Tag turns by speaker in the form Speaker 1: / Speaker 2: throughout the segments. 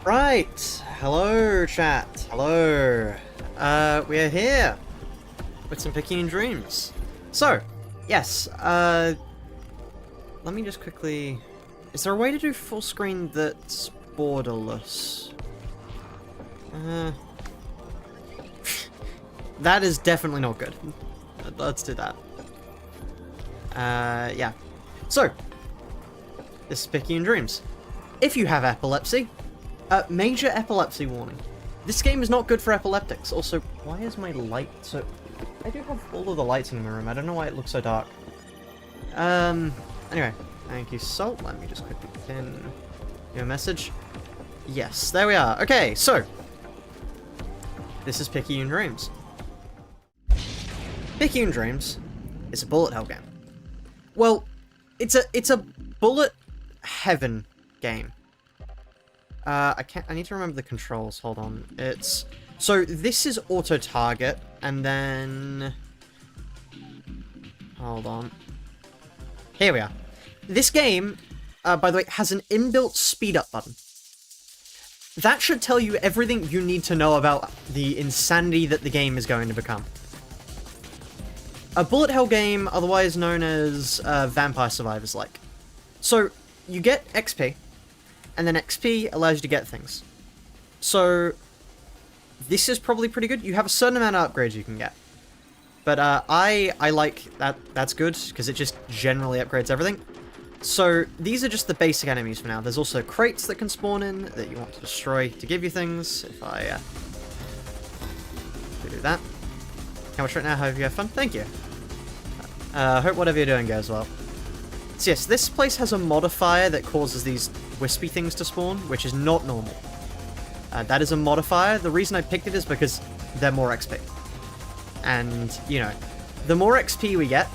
Speaker 1: Right, hello chat, hello. We are here with some Picayune Dreams. So, yes, let me just quickly... Is there a way to do full screen that's borderless? That is definitely not good. Let's do that. Yeah. So, this is Picayune Dreams. If you have epilepsy, major epilepsy warning. This game is not good for epileptics. Also, why is my light so... I do have all of the lights in my room. I don't know why it looks so dark. Anyway. Thank you, Salt. Let me just quickly pin your message. Yes, there we are. Okay, so... This is Picayune Dreams. Picayune Dreams is a bullet hell game. Well, it's a bullet heaven game. I need to remember the controls, hold on. So this is auto-target, and then... Hold on. Here we are. This game, by the way, has an inbuilt speed-up button. That should tell you everything you need to know about the insanity that the game is going to become. A bullet hell game, otherwise known as Vampire Survivors-like. So, you get XP, and then XP allows you to get things. So, this is probably pretty good. You have a certain amount of upgrades you can get. But I like that. That's good, because it just generally upgrades everything. So, these are just the basic enemies for now. There's also crates that can spawn in that you want to destroy to give you things. If I do that. How much right now? Hope you have fun? Thank you. Hope whatever you're doing goes well. So yes, this place has a modifier that causes these wispy things to spawn, which is not normal. That is a modifier. The reason I picked it is because they're more XP. And, you know, the more XP we get,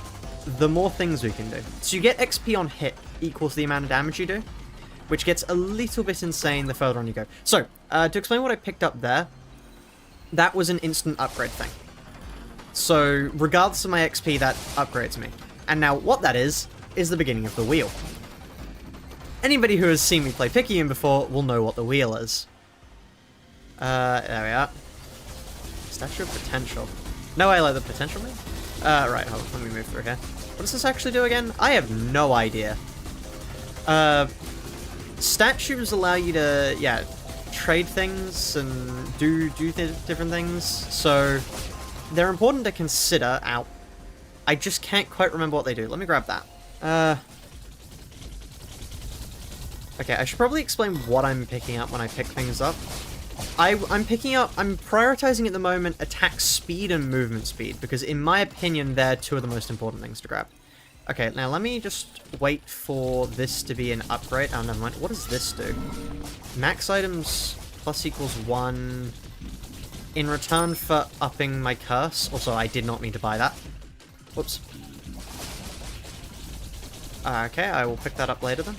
Speaker 1: the more things we can do. So you get XP on hit equals the amount of damage you do, which gets a little bit insane the further on you go. So, to explain what I picked up there, that was an instant upgrade thing. So, regardless of my XP, that upgrades me. And now, what that is the beginning of the wheel. Anybody who has seen me play Picayune before will know what the wheel is. There we are. Statue of Potential. No, I like the potential me? Right, hold on, let me move through here. What does this actually do again? I have no idea. Statues allow you to, yeah, trade things and do different things, so they're important to consider. Ow. I just can't quite remember what they do. Let me grab that. Okay, I should probably explain what I'm picking up when I pick things up. I'm prioritizing at the moment attack speed and movement speed, because in my opinion, they're two of the most important things to grab. Okay, now let me just wait for this to be an upgrade. Oh, never mind. What does this do? Max items plus equals 1 in return for upping my curse. Also, I did not mean to buy that. Whoops. Okay, I will pick that up later then.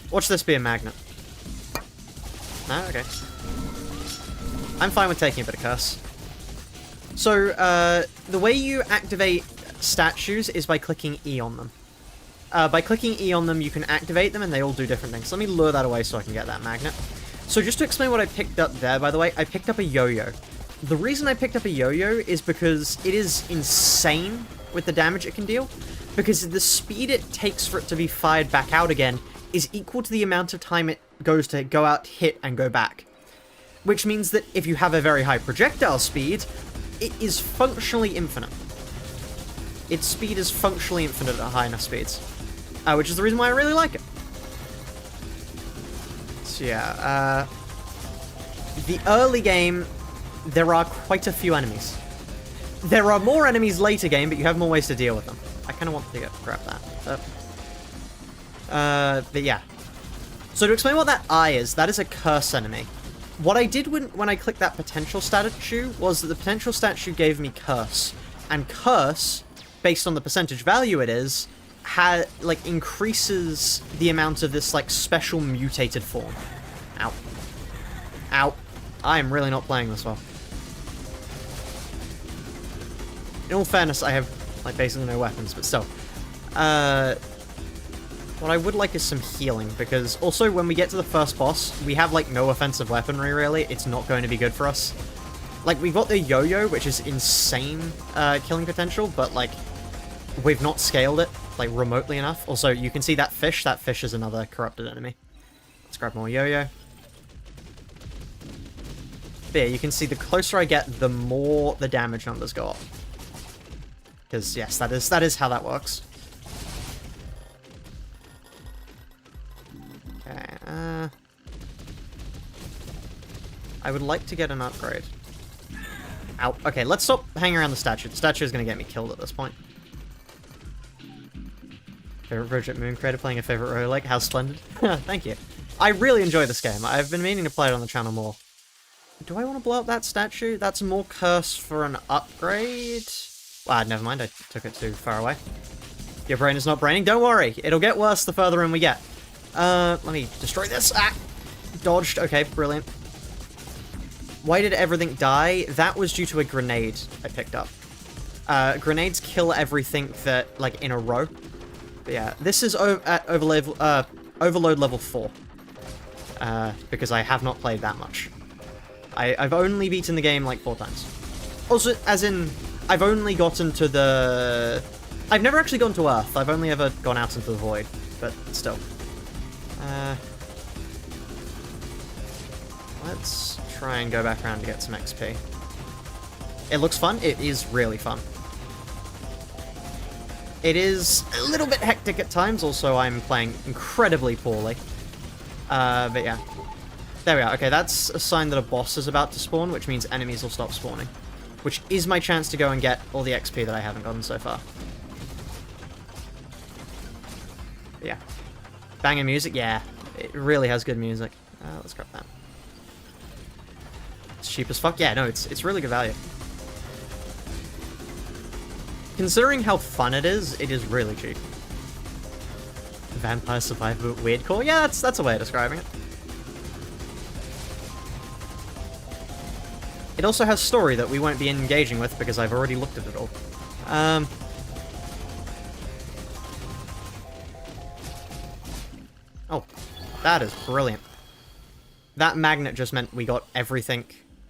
Speaker 1: Watch this be a magnet. No? Okay. I'm fine with taking a bit of curse. So, the way you activate statues is by clicking E on them. By clicking E on them, you can activate them, and they all do different things. So let me lure that away so I can get that magnet. So just to explain what I picked up there, by the way, I picked up a yo-yo. The reason I picked up a yo-yo is because it is insane with the damage it can deal, because the speed it takes for it to be fired back out again is equal to the amount of time it goes to go out, hit, and go back. Which means that if you have a very high projectile speed, it is functionally infinite. Its speed is functionally infinite at high enough speeds. Which is the reason why I really like it. So yeah, the early game, there are quite a few enemies. There are more enemies later game, but you have more ways to deal with them. I kind of want to grab that. But yeah. So to explain what that eye is, that is a curse enemy. What I did when I clicked that potential statue was that the potential statue gave me curse. And curse, based on the percentage value it is, increases the amount of this, special mutated form. Ow. Ow. I am really not playing this well. In all fairness, I have, basically no weapons, but still. What I would like is some healing, because also when we get to the first boss, we have, like, no offensive weaponry, really. It's not going to be good for us. Like, we've got the yo-yo, which is insane killing potential, but, like, we've not scaled it, like, remotely enough. Also, you can see that fish. That fish is another corrupted enemy. Let's grab more yo-yo. There, you can see the closer I get, the more the damage numbers go up. Because, yes, that is how that works. Okay, I would like to get an upgrade. Ow. Okay, let's stop hanging around the statue. The statue is going to get me killed at this point. Favorite Project Moon creator playing a favorite roguelike? How splendid. Thank you. I really enjoy this game. I've been meaning to play it on the channel more. Do I want to blow up that statue? That's more curse for an upgrade? Well, never mind. I took it too far away. Your brain is not braining. Don't worry. It'll get worse the further in we get. Let me destroy this. Ah! Dodged. Okay, brilliant. Why did everything die? That was due to a grenade I picked up. Grenades kill everything that, like, in a row. But yeah, this is at Overload level 4. Because I have not played that much. I've only beaten the game, like, 4 times. Also, as in, I've only gotten to the... I've never actually gone to Earth. I've only ever gone out into the void. But still. Let's try and go back around to get some XP. It looks fun. It is really fun. It is a little bit hectic at times. Also, I'm playing incredibly poorly. But yeah. There we are. Okay, that's a sign that a boss is about to spawn, which means enemies will stop spawning. Which is my chance to go and get all the XP that I haven't gotten so far. But yeah. Banging music? Yeah. It really has good music. Let's grab that. It's cheap as fuck? Yeah, no, it's really good value. Considering how fun it is really cheap. Vampire Survivor Weird Core? Yeah, that's a way of describing it. It also has story that we won't be engaging with because I've already looked at it all. Oh, that is brilliant. That magnet just meant we got everything.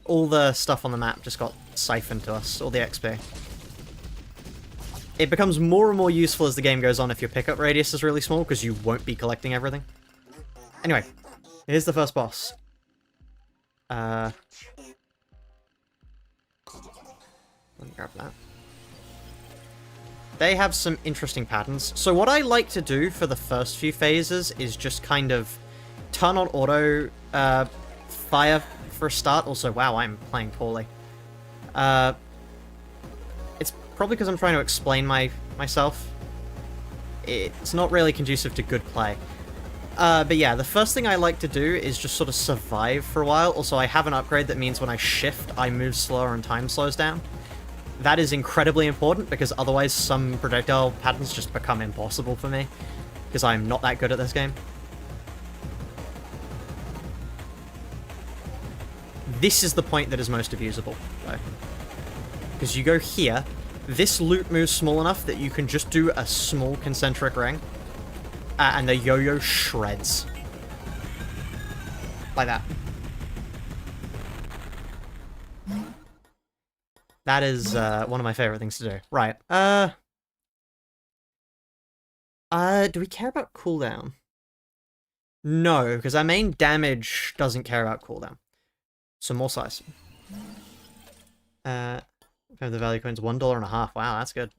Speaker 1: All the stuff on the map just got siphoned to us, all the XP. It becomes more and more useful as the game goes on if your pickup radius is really small, because you won't be collecting everything. Anyway, here's the first boss. Let me grab that. They have some interesting patterns. So what I like to do for the first few phases is just kind of turn on auto fire for a start. Also, wow, I'm playing poorly. It's probably because I'm trying to explain myself. It's not really conducive to good play. But yeah, the first thing I like to do is just sort of survive for a while. Also, I have an upgrade that means when I shift, I move slower and time slows down. That is incredibly important, because otherwise some projectile patterns just become impossible for me, because I'm not that good at this game. This is the point that is most abusable, though. Because you go here, this loop moves small enough that you can just do a small concentric ring, and the yo-yo shreds. Like that. That is one of my favorite things to do. Right. Do we care about cooldown? No, because our main damage doesn't care about cooldown. So more size. The value coin's $1.50. Wow, that's good.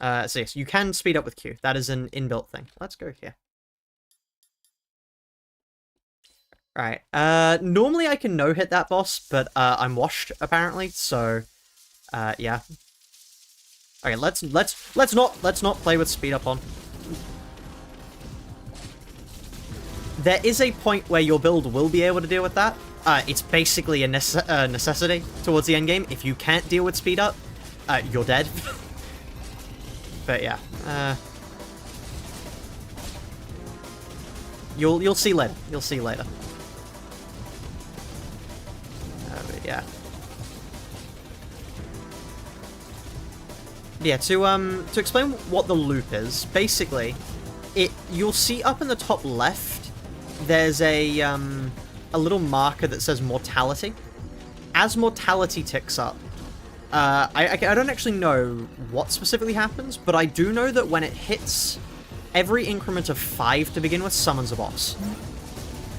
Speaker 1: So yes, you can speed up with Q. That is an inbuilt thing. Let's go here. Alright, normally I can no-hit that boss, but I'm washed, apparently, so, yeah. Okay, let's not play with speed up on. There is a point where your build will be able to deal with that. It's basically a necessity towards the end game. If you can't deal with speed up, you're dead. But yeah, you'll see later. You'll see later. But yeah. Yeah, to explain what the loop is, basically, you'll see up in the top left, there's a little marker that says mortality. As mortality ticks up, I don't actually know what specifically happens, but I do know that when it hits every increment of 5 to begin with summons a boss.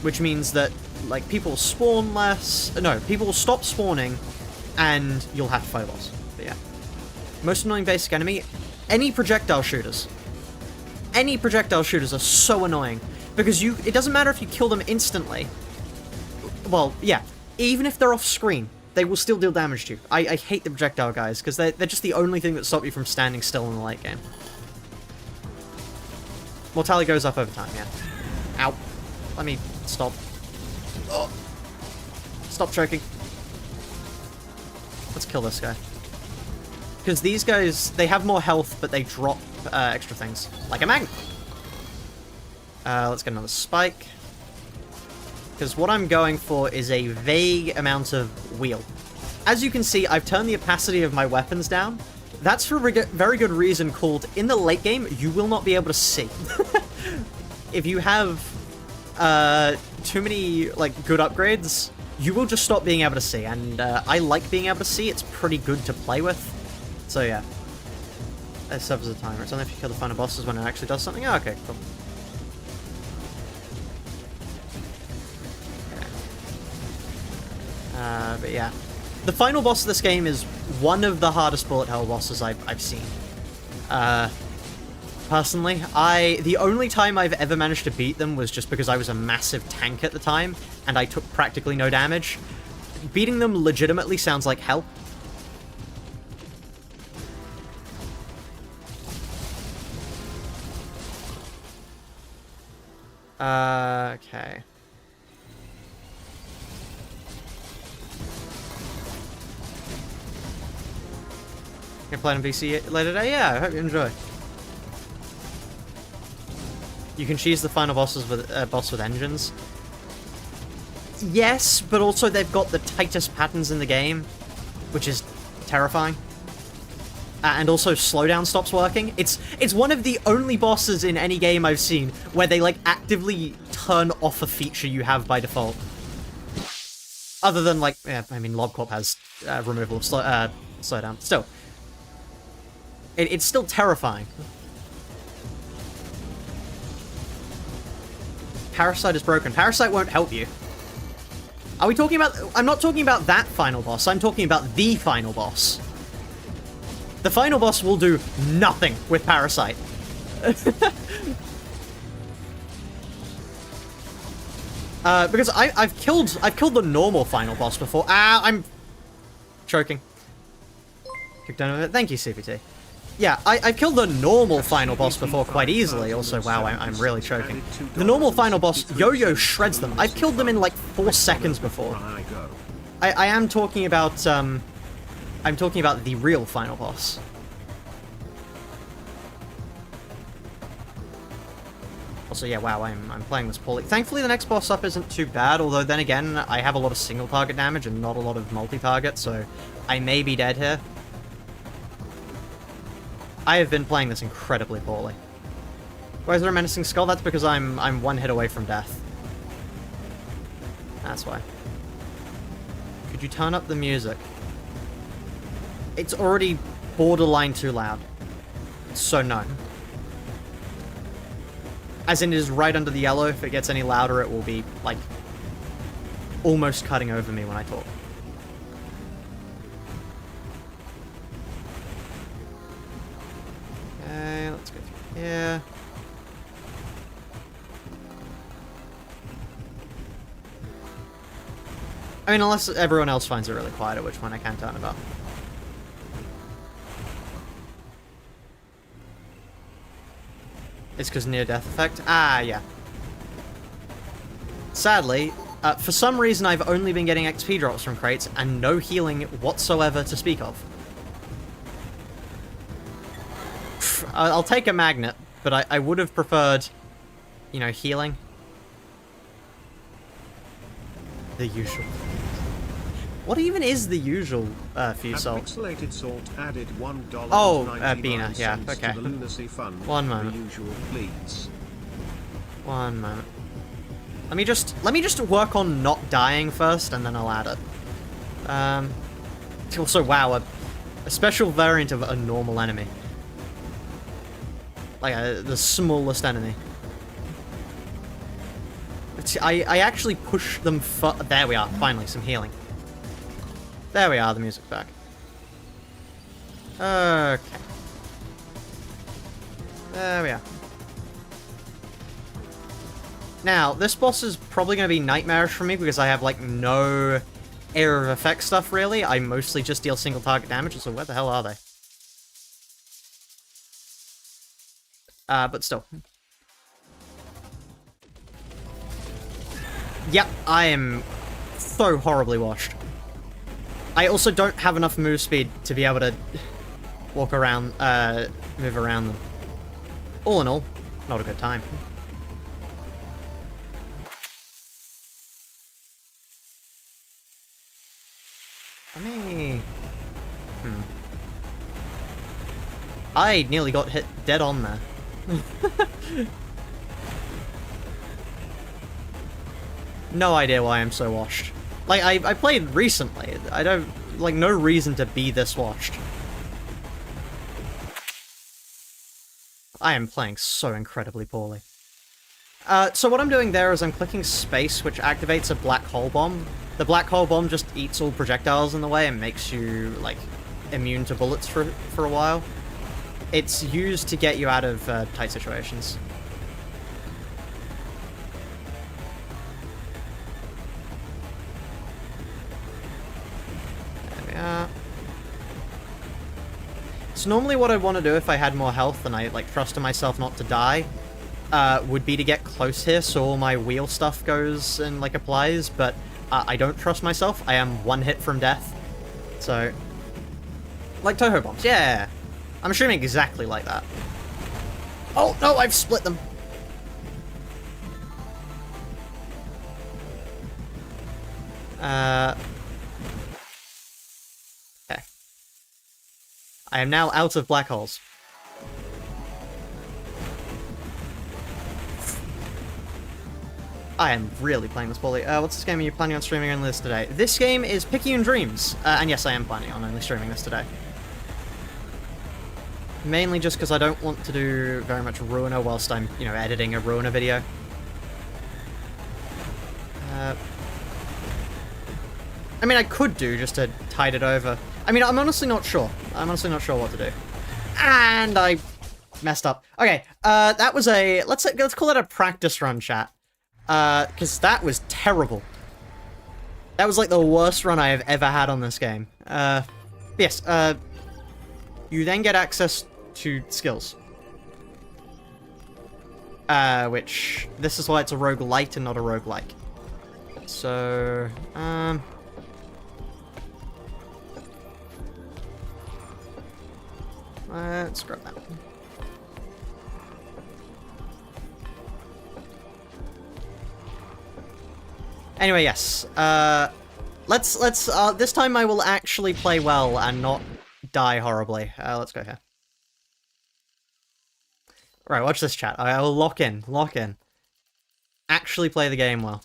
Speaker 1: Which means that, like, people spawn less... No, people will stop spawning, and you'll have to fight a boss. But yeah. Most annoying basic enemy, any projectile shooters. Any projectile shooters are so annoying. Because it doesn't matter if you kill them instantly. Well, yeah. Even if they're off screen, they will still deal damage to you. I hate the projectile guys, because they're just the only thing that stop you from standing still in the late game. Mortality goes up over time, yeah. Ow. Let me stop. Oh. Stop choking. Let's kill this guy. Because these guys, they have more health, but they drop extra things. Like a magnet. Let's get another spike. Because what I'm going for is a vague amount of wheel. As you can see, I've turned the opacity of my weapons down. That's for a very good reason called, in the late game, you will not be able to see. If you have too many, like, good upgrades, you will just stop being able to see. And I like being able to see. It's pretty good to play with. So yeah. That serves as a timer. It's only if you kill the final bosses when it actually does something. Oh, okay, cool. But yeah. The final boss of this game is one of the hardest bullet hell bosses I've seen. Personally, the only time I've ever managed to beat them was just because I was a massive tank at the time, and I took practically no damage. Beating them legitimately sounds like hell. Okay. You're playing on PC later today? Yeah, I hope you enjoy. You can choose the final bosses with boss with engines. Yes, but also they've got the tightest patterns in the game, which is terrifying. And also slowdown stops working. It's one of the only bosses in any game I've seen where they like actively turn off a feature you have by default. Other than like, yeah, I mean, LobCorp has removal of slowdown. Still. It's still terrifying. Parasite is broken. Parasite won't help you. Are we talking about... I'm not talking about that final boss. I'm talking about the final boss. The final boss will do nothing with Parasite. Because I've killed the normal final boss before. Ah, I'm choking. Kick down a bit. Thank you, CPT. Yeah, I've killed the normal final boss before quite easily. Also, wow, I'm really choking. The normal final boss, Yo-Yo shreds them. I've killed them in like 4 seconds before. I am talking about, I'm talking about the real final boss. Also, yeah, wow, I'm playing this poorly. Thankfully, the next boss up isn't too bad, although then again, I have a lot of single target damage and not a lot of multi-target, so I may be dead here. I have been playing this incredibly poorly. Why is there a menacing skull? That's because I'm 1 hit away from death. That's why. Could you turn up the music? It's already borderline too loud. So no. As in, it is right under the yellow. If it gets any louder, it will be, like, almost cutting over me when I talk. Okay, let's go through here. I mean, unless everyone else finds it really quiet, at which point I can turn it up. It's because near-death effect? Ah, yeah. Sadly, for some reason I've only been getting XP drops from crates and no healing whatsoever to speak of. I'll take a magnet, but I would have preferred, you know, healing. The usual. What even is the usual fuse salt?
Speaker 2: Pixelated salt added $1.
Speaker 1: Oh, Bina, yeah, okay.
Speaker 2: To the Lunacy Fund.
Speaker 1: One moment.
Speaker 2: The usual, please.
Speaker 1: One moment. Let me just work on not dying first, and then I'll add it. Also, wow, a special variant of a normal enemy. Like the smallest enemy. I actually push them there we are, finally, some healing. There we are, the music's back. Okay. There we are. Now, this boss is probably going to be nightmarish for me because I have, like, no area of effect stuff, really. I mostly just deal single target damage, so where the hell are they? But still. Yep, I am so horribly washed. I also don't have enough move speed to be able to walk around, move around them. All in all, not a good time. I nearly got hit dead on there. No idea why I'm so washed. Like, I played recently. I don't, like, no reason to be this washed. I am playing so incredibly poorly. So what I'm doing there is I'm clicking space, which activates a black hole bomb. The black hole bomb just eats all projectiles in the way and makes you, like, immune to bullets for a while. It's used to get you out of tight situations. There we are. So normally what I'd want to do if I had more health and I, like, trusted myself not to die, would be to get close here so all my wheel stuff goes and, like, applies, but I don't trust myself. I am one hit from death. So, like Toho bombs, yeah! I'm shooting exactly like that. Oh, no, I've split them! Okay. I am now out of black holes. I am really playing this poorly. What's this game are you planning on streaming only this today? This game is Picayune Dreams. And yes, I am planning on only streaming this today. Mainly just because I don't want to do very much Ruiner whilst I'm, you know, editing a Ruiner video. I mean, I could do just to tide it over. I mean, I'm honestly not sure. I'm honestly not sure what to do. And I messed up. Okay, that was a... Let's call it a practice run, chat. Because that was terrible. That was like the worst run I have ever had on this game. Yes, you then get access to skills. Which, this is why it's a roguelite and not a roguelike. So, let's grab that. Anyway, yes. Let's this time I will actually play well and not die horribly. Let's go here. Right, watch this, chat. I will lock in. Actually play the game well.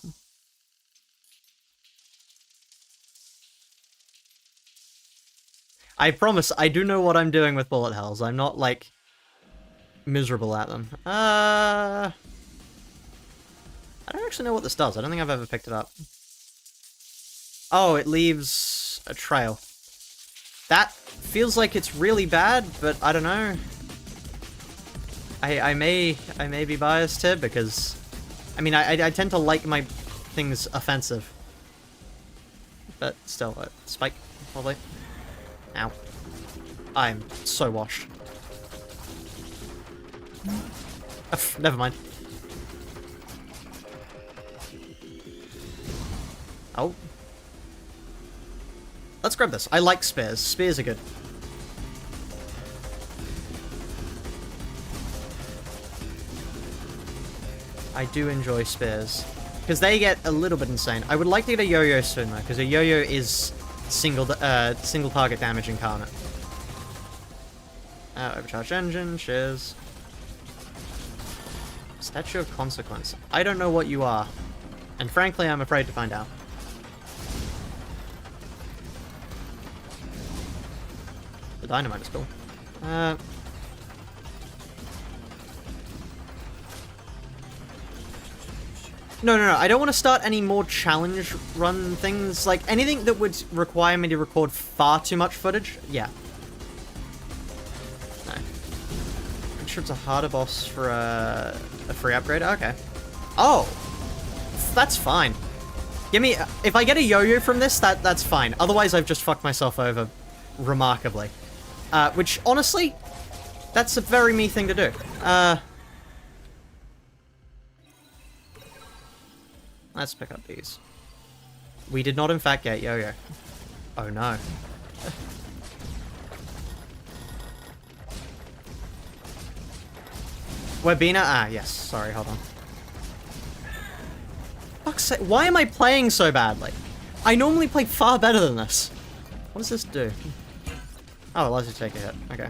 Speaker 1: I promise, I do know what I'm doing with bullet hells. I'm not, like, miserable at them. I don't actually know what this does. I don't think I've ever picked it up. Oh, it leaves a trail. That feels like it's really bad, but I don't know. I may be biased here because, I mean, I tend to like my things offensive. But still, spike, probably. Ow. I'm so washed. Never mind. Oh. Let's grab this. I like spears. Spears are good. I do enjoy spears. Because they get a little bit insane. I would like to get a yo-yo soon, though, because a yo-yo is single target damage incarnate. Overcharged engine, cheers. Statue of Consequence. I don't know what you are. And frankly, I'm afraid to find out. The dynamite is cool. No, I don't want to start any more challenge run things. Like, anything that would require me to record far too much footage. Yeah. No. I'm sure it's a harder boss for a free upgrade. Okay. Oh! That's fine. Give me... If I get a yo-yo from this, that's fine. Otherwise, I've just fucked myself over remarkably. Which, honestly, that's a very me thing to do. Let's pick up these. We did not, in fact, get yo-yo. Oh, no. Webina? Ah, yes. Sorry, hold on. Fuck's sake, why am I playing so badly? I normally play far better than this. What does this do? Oh, it allows you to take a hit. Okay.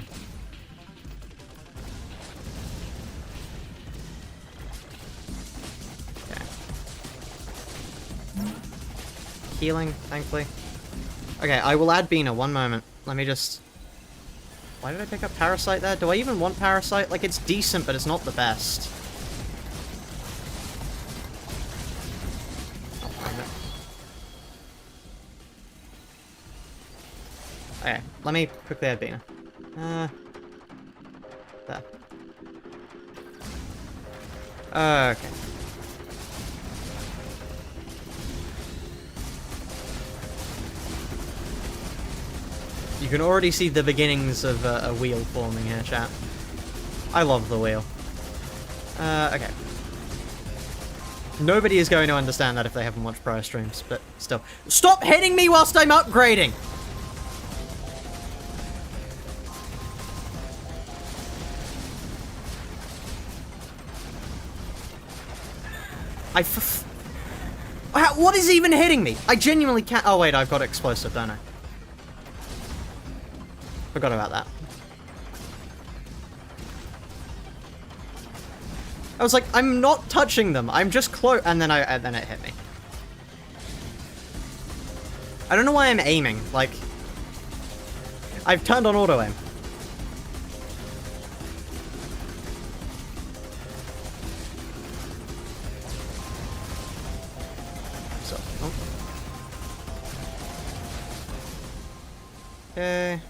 Speaker 1: Healing, thankfully. Okay, I will add Bina. One moment. Let me just... Why did I pick up Parasite there? Do I even want Parasite? Like, it's decent, but it's not the best. I'll find it. Okay, let me quickly add Bina. There. Okay. You can already see the beginnings of a wheel forming here, chat. I love the wheel. Okay. Nobody is going to understand that if they haven't watched prior streams, but still. Stop hitting me whilst I'm upgrading! What is even hitting me? I genuinely can't. Oh, wait, I've got explosive, don't I? Forgot about that. I was like, I'm not touching them. I'm just close, and then it hit me. I don't know why I'm aiming. Like, I've turned on auto aim. So, oh. Okay.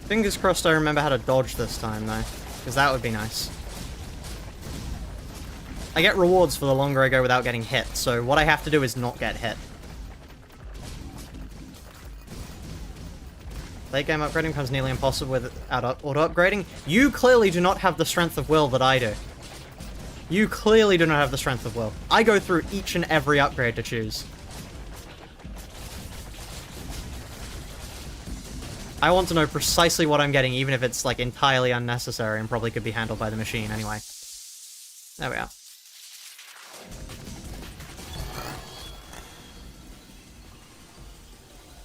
Speaker 1: Fingers crossed I remember how to dodge this time, though. Because that would be nice. I get rewards for the longer I go without getting hit, so what I have to do is not get hit. Late game upgrading becomes nearly impossible without auto-upgrading. You clearly do not have the strength of will that I do. You clearly do not have the strength of will. I go through each and every upgrade to choose. I want to know precisely what I'm getting, even if it's, like, entirely unnecessary and probably could be handled by the machine anyway. There we are.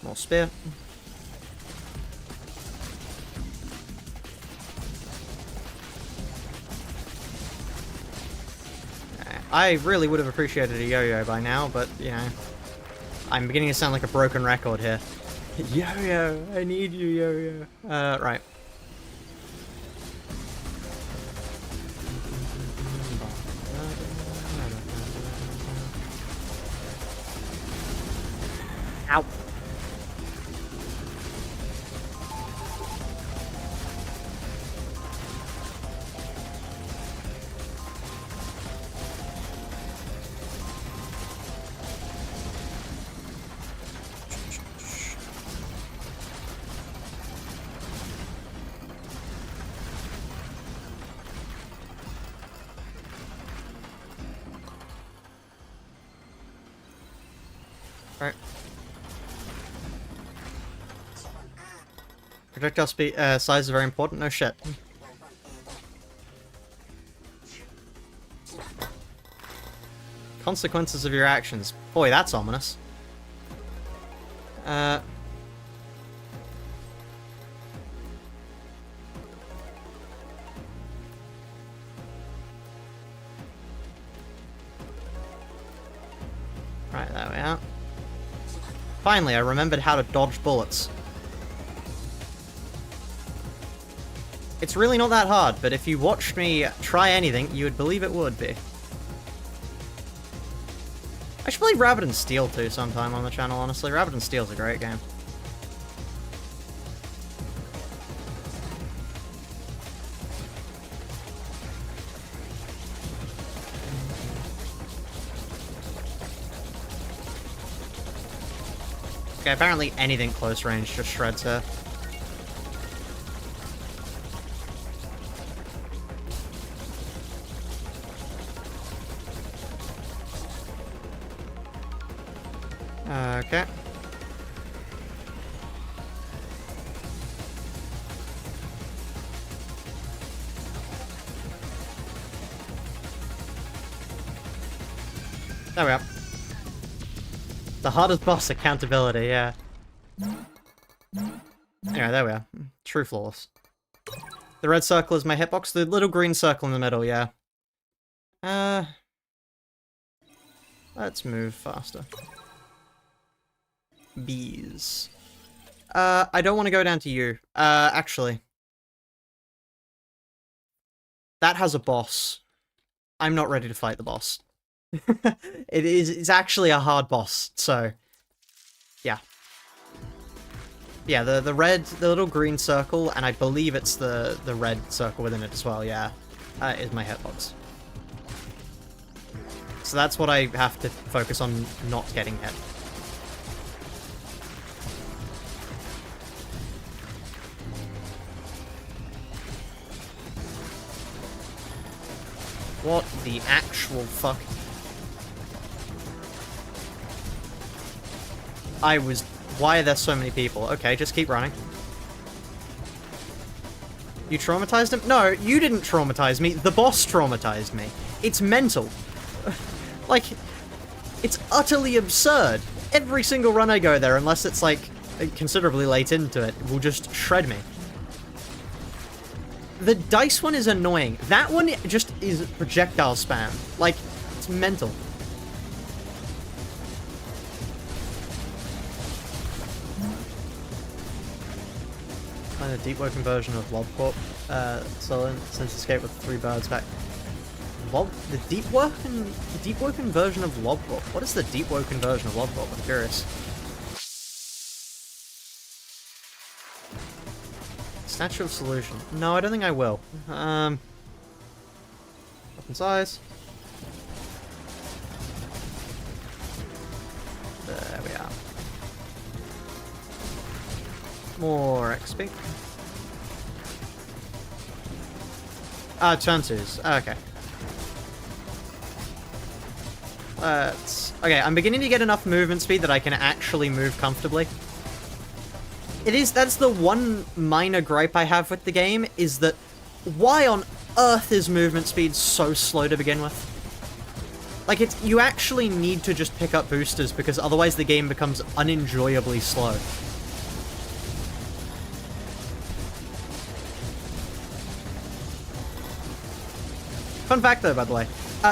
Speaker 1: More spear. Okay. I really would have appreciated a yo-yo by now, but, you know, I'm beginning to sound like a broken record here. Yo-yo, I need you, yo-yo. Right. Ow. Right. Projectile speed, size is very important. No shit. Consequences of your actions. Boy, that's ominous. Right, there we are. Finally, I remembered how to dodge bullets. It's really not that hard, but if you watched me try anything, you would believe it would be. I should play Rabbit and Steel too sometime on the channel, honestly. Rabbit and Steel's a great game. Okay, apparently anything close range just shreds her. Okay. There we are. The hardest boss, accountability, yeah. Anyway, there we are. True flawless. The red circle is my hitbox. The little green circle in the middle, yeah. Let's move faster. Bees. I don't want to go down to you. Actually. That has a boss. I'm not ready to fight the boss. It's actually a hard boss, so... Yeah. Yeah, the little green circle, and I believe it's the red circle within it as well, yeah, is my hitbox. So that's what I have to focus on not getting hit. What the actual fuck? Why are there so many people? Okay, just keep running. You traumatized him? No, you didn't traumatize me. The boss traumatized me. It's mental. Like, it's utterly absurd. Every single run I go there, unless it's like considerably late into it, will just shred me. The dice one is annoying. That one just is projectile spam. Like, it's mental. Find a deep-woken version of Lobcorp. Since escape with 3 birds back. The deep-woken version of Lobcorp. What is the deep-woken version of Lobcorp? I'm curious. Statue of Solution. No, I don't think I will. Weapon size. There we are. More XP. Turn 2s. Okay. Okay, I'm beginning to get enough movement speed that I can actually move comfortably. That's the one minor gripe I have with the game, is that why on earth is movement speed so slow to begin with? Like, you actually need to just pick up boosters, because otherwise the game becomes unenjoyably slow. Fun fact though, by the way,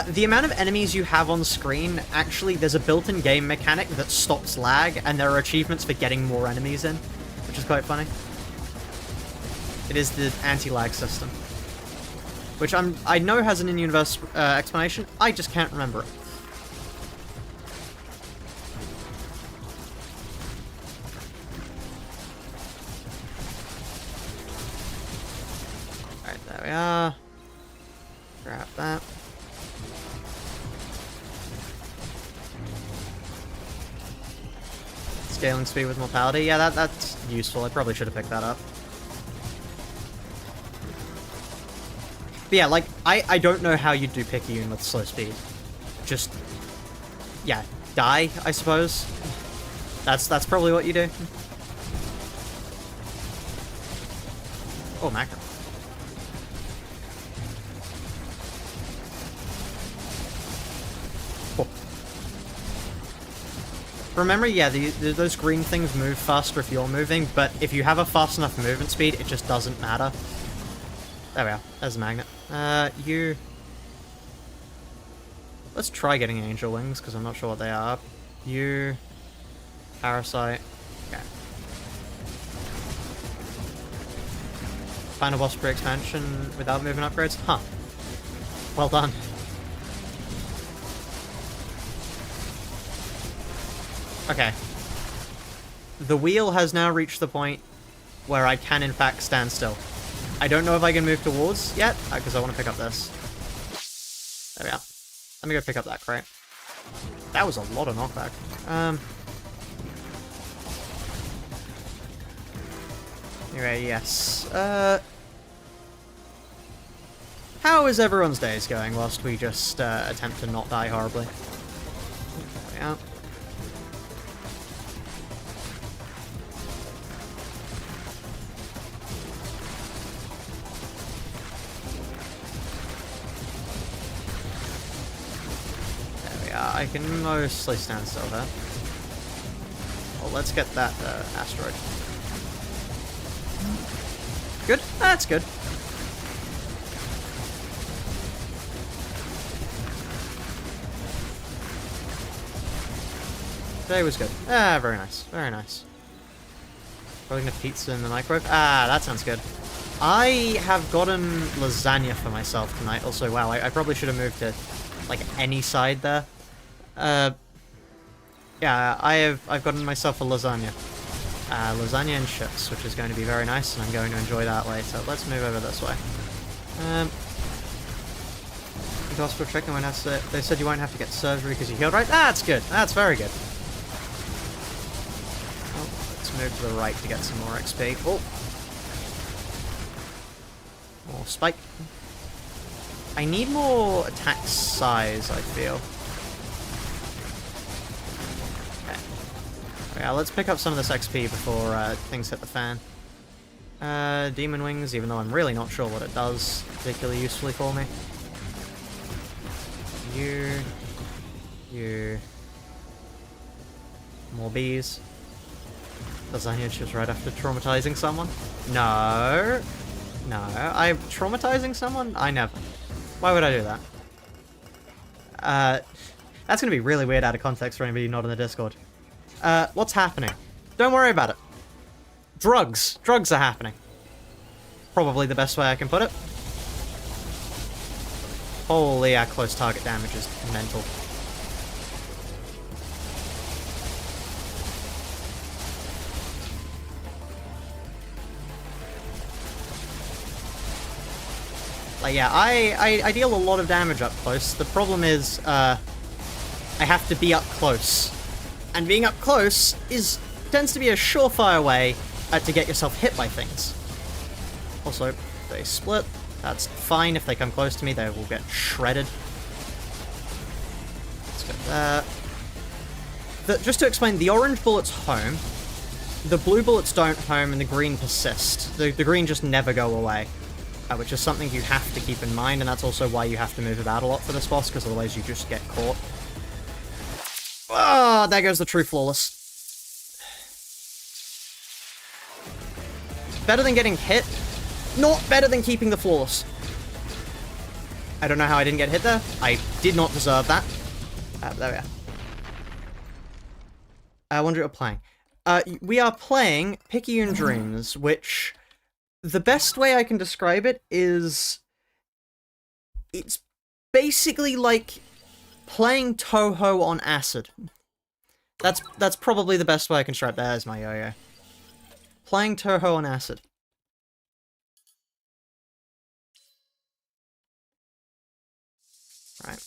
Speaker 1: the amount of enemies you have on screen, actually, there's a built-in game mechanic that stops lag, and there are achievements for getting more enemies in, which is quite funny. It is the anti-lag system, which I know has an in-universe explanation. I just can't remember it. Alright, there we are. Grab that. Scaling speed with mortality. Yeah, that's useful. I probably should have picked that up. But yeah, like, I don't know how you'd do Picayune with slow speed. Just, yeah, die, I suppose. That's probably what you do. Oh, macro. Oh. Remember, yeah, those green things move faster if you're moving, but if you have a fast enough movement speed, it just doesn't matter. There we are. There's a magnet. You... Let's try getting angel wings, because I'm not sure what they are. You... Parasite. Okay. Final boss pre-expansion without movement upgrades? Huh. Well done. Okay. The wheel has now reached the point where I can in fact stand still. I don't know if I can move towards yet, because I want to pick up this. There we are. Let me go pick up that crate. That was a lot of knockback. Anyway, yes. How is everyone's days going whilst we just attempt to not die horribly? There we are. I can mostly stand still there. Well, let's get that asteroid. Good? That's good. Today was good. Ah, very nice. Very nice. Rolling a pizza in the microwave. Ah, that sounds good. I have gotten lasagna for myself tonight. Also, wow, I probably should have moved to, like, any side there. Yeah, I've gotten myself a lasagna. Lasagna and chips, which is going to be very nice, and I'm going to enjoy that later. Let's move over this way. The hospital check, and they said you won't have to get surgery because you healed, right? That's good. That's very good. Oh, let's move to the right to get some more XP. Oh! More spike. I need more attack size, I feel. Yeah, let's pick up some of this XP before things hit the fan. Demon Wings, even though I'm really not sure what it does particularly usefully for me. You. More bees. Lasagna chips right after traumatizing someone? No. No. I'm traumatizing someone? I never. Why would I do that? That's gonna be really weird out of context for anybody not in the Discord. What's happening? Don't worry about it. Drugs. Drugs are happening. Probably the best way I can put it. Holy, our close target damage is mental. Like, yeah, I deal a lot of damage up close. The problem is, I have to be up close. And being up close tends to be a surefire way to get yourself hit by things. Also, they split. That's fine. If they come close to me, they will get shredded. Let's get that. Just to explain, the orange bullets home, the blue bullets don't home, and the green persist. The green just never go away. Which is something you have to keep in mind, and that's also why you have to move about a lot for this boss, because otherwise you just get caught. Ah, there goes the true flawless. Better than getting hit, not better than keeping the flawless. I don't know how I didn't get hit there. I did not deserve that. There we are. I wonder what we're playing. We are playing Picayune Dreams, which... The best way I can describe it is... It's basically like playing Toho on acid. That's probably the best way I can describe it. There's my yo-yo. Playing Toho on acid. Right.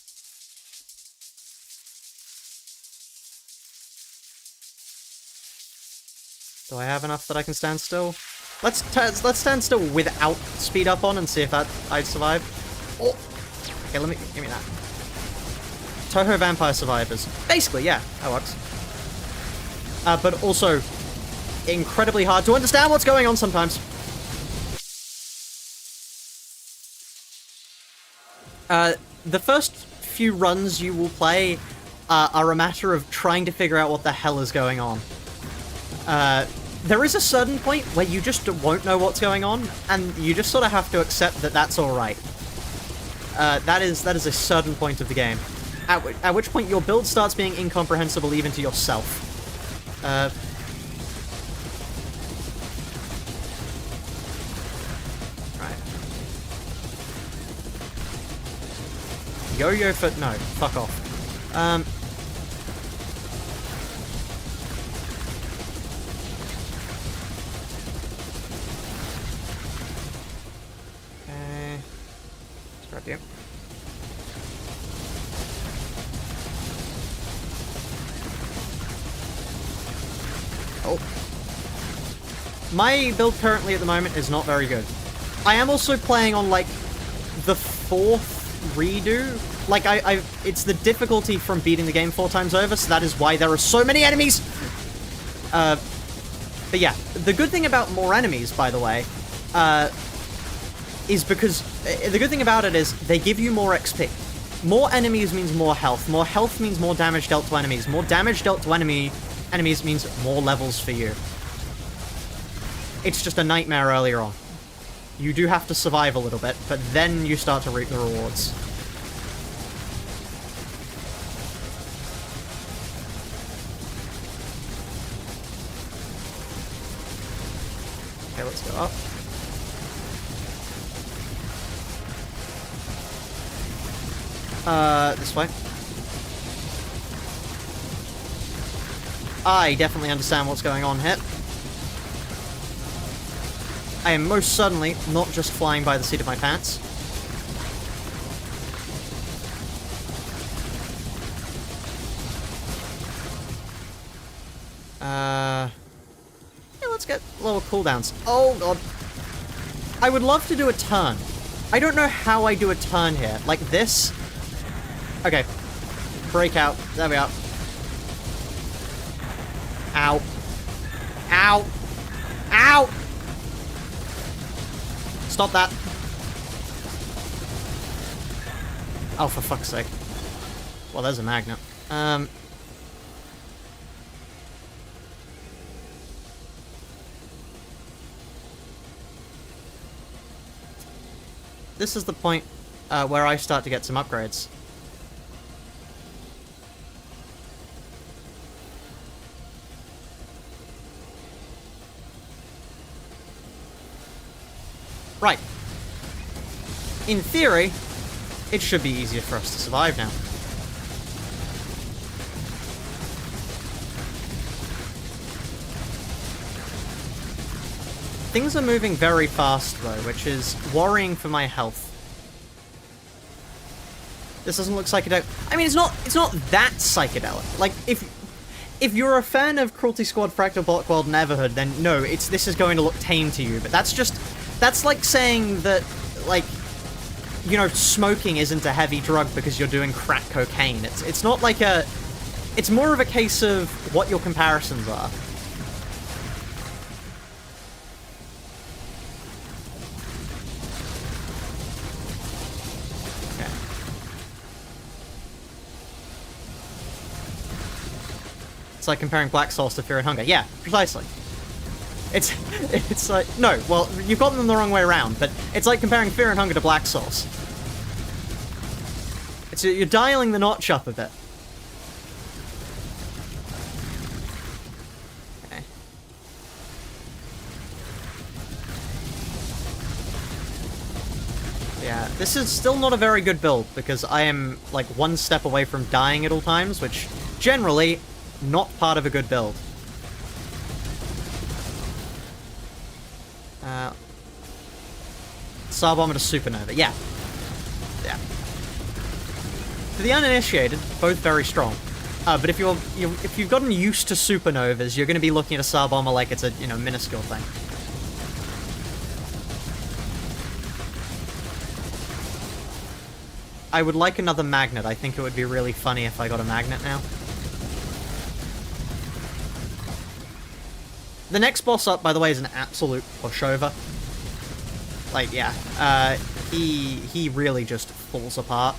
Speaker 1: Do I have enough that I can stand still? Let's stand still without speed up on and see if I'd survive. Oh! Okay, give me that. Toho Vampire Survivors. Basically, yeah, that works. But also, incredibly hard to understand what's going on sometimes. The first few runs you will play are a matter of trying to figure out what the hell is going on. There is a certain point where you just won't know what's going on, and you just sort of have to accept that that's alright. That is a certain point of the game. At which point your build starts being incomprehensible even to yourself. Right. Yo-yo foot, no, fuck off. Okay. Let's grab you. Oh. My build currently at the moment is not very good. I am also playing on, like, the 4th redo. Like, it's the difficulty from beating the game 4 times over, so that is why there are so many enemies! But yeah, the good thing about more enemies, by the way, is because... the good thing about it is they give you more XP. More enemies means more health. More health means more damage dealt to enemies. More damage dealt to enemies means more levels for you. It's just a nightmare earlier on. You do have to survive a little bit, but then you start to reap the rewards. Okay, let's go up. This way. I definitely understand what's going on here. I am most certainly not just flying by the seat of my pants. Yeah, let's get little cooldowns. Oh, God. I would love to do a turn. I don't know how I do a turn here. Like this? Okay. Breakout. There we are. Ow. Ow. Ow! Stop that. Oh, for fuck's sake. Well, there's a magnet. This is the point where I start to get some upgrades. Right. In theory, it should be easier for us to survive now. Things are moving very fast, though, which is worrying for my health. This doesn't look psychedelic. I mean, it's not that psychedelic. Like, if you're a fan of Cruelty Squad, Fractal Block World, and Everhood, then no, this is going to look tame to you. But that's like saying that, like, you know, smoking isn't a heavy drug because you're doing crack cocaine. It's not like a... It's more of a case of what your comparisons are. Okay. It's like comparing Black Sauce to Fear and Hunger. Yeah, precisely. It's like... No, well, you've gotten them the wrong way around, but it's like comparing Fear and Hunger to Black Sauce. You're dialing the notch up a bit. Okay. Yeah, this is still not a very good build, because I am, like, one step away from dying at all times, which, generally, not part of a good build. Star Bomber to Supernova. Yeah. Yeah. For the uninitiated, both very strong. But if you've gotten used to Supernovas, you're going to be looking at a Star Bomber like it's a, you know, minuscule thing. I would like another magnet. I think it would be really funny if I got a magnet now. The next boss up, by the way, is an absolute pushover. Like, yeah, he really just falls apart.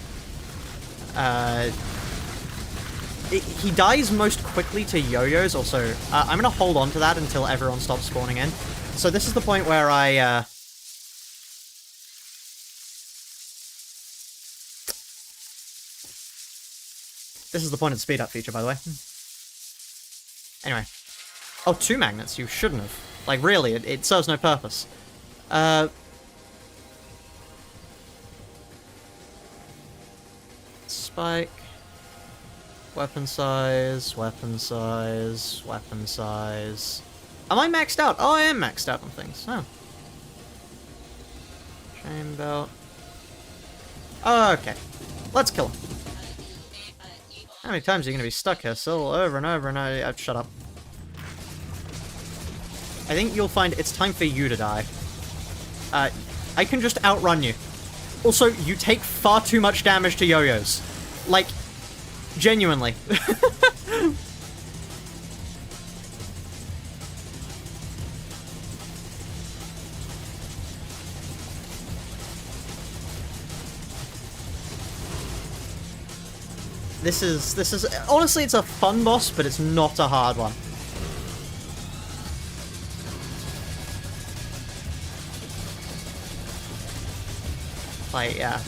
Speaker 1: he dies most quickly to yo-yos. Also, I'm gonna hold on to that until everyone stops spawning in. So this is the point where I, This is the point of the speed up feature, by the way. Anyway. Oh, 2 magnets. You shouldn't have. Like, really, it serves no purpose. Spike. Weapon size, weapon size, weapon size. Am I maxed out? Oh, I am maxed out on things. Oh. Chain belt. Oh, okay. Let's kill him. How many times are you going to be stuck here, Syl? Over and over and over. Shut up. I think you'll find it's time for you to die. I can just outrun you. Also, you take far too much damage to yo-yos. Like, genuinely. This is honestly, it's a fun boss, but it's not a hard one. Like, yeah.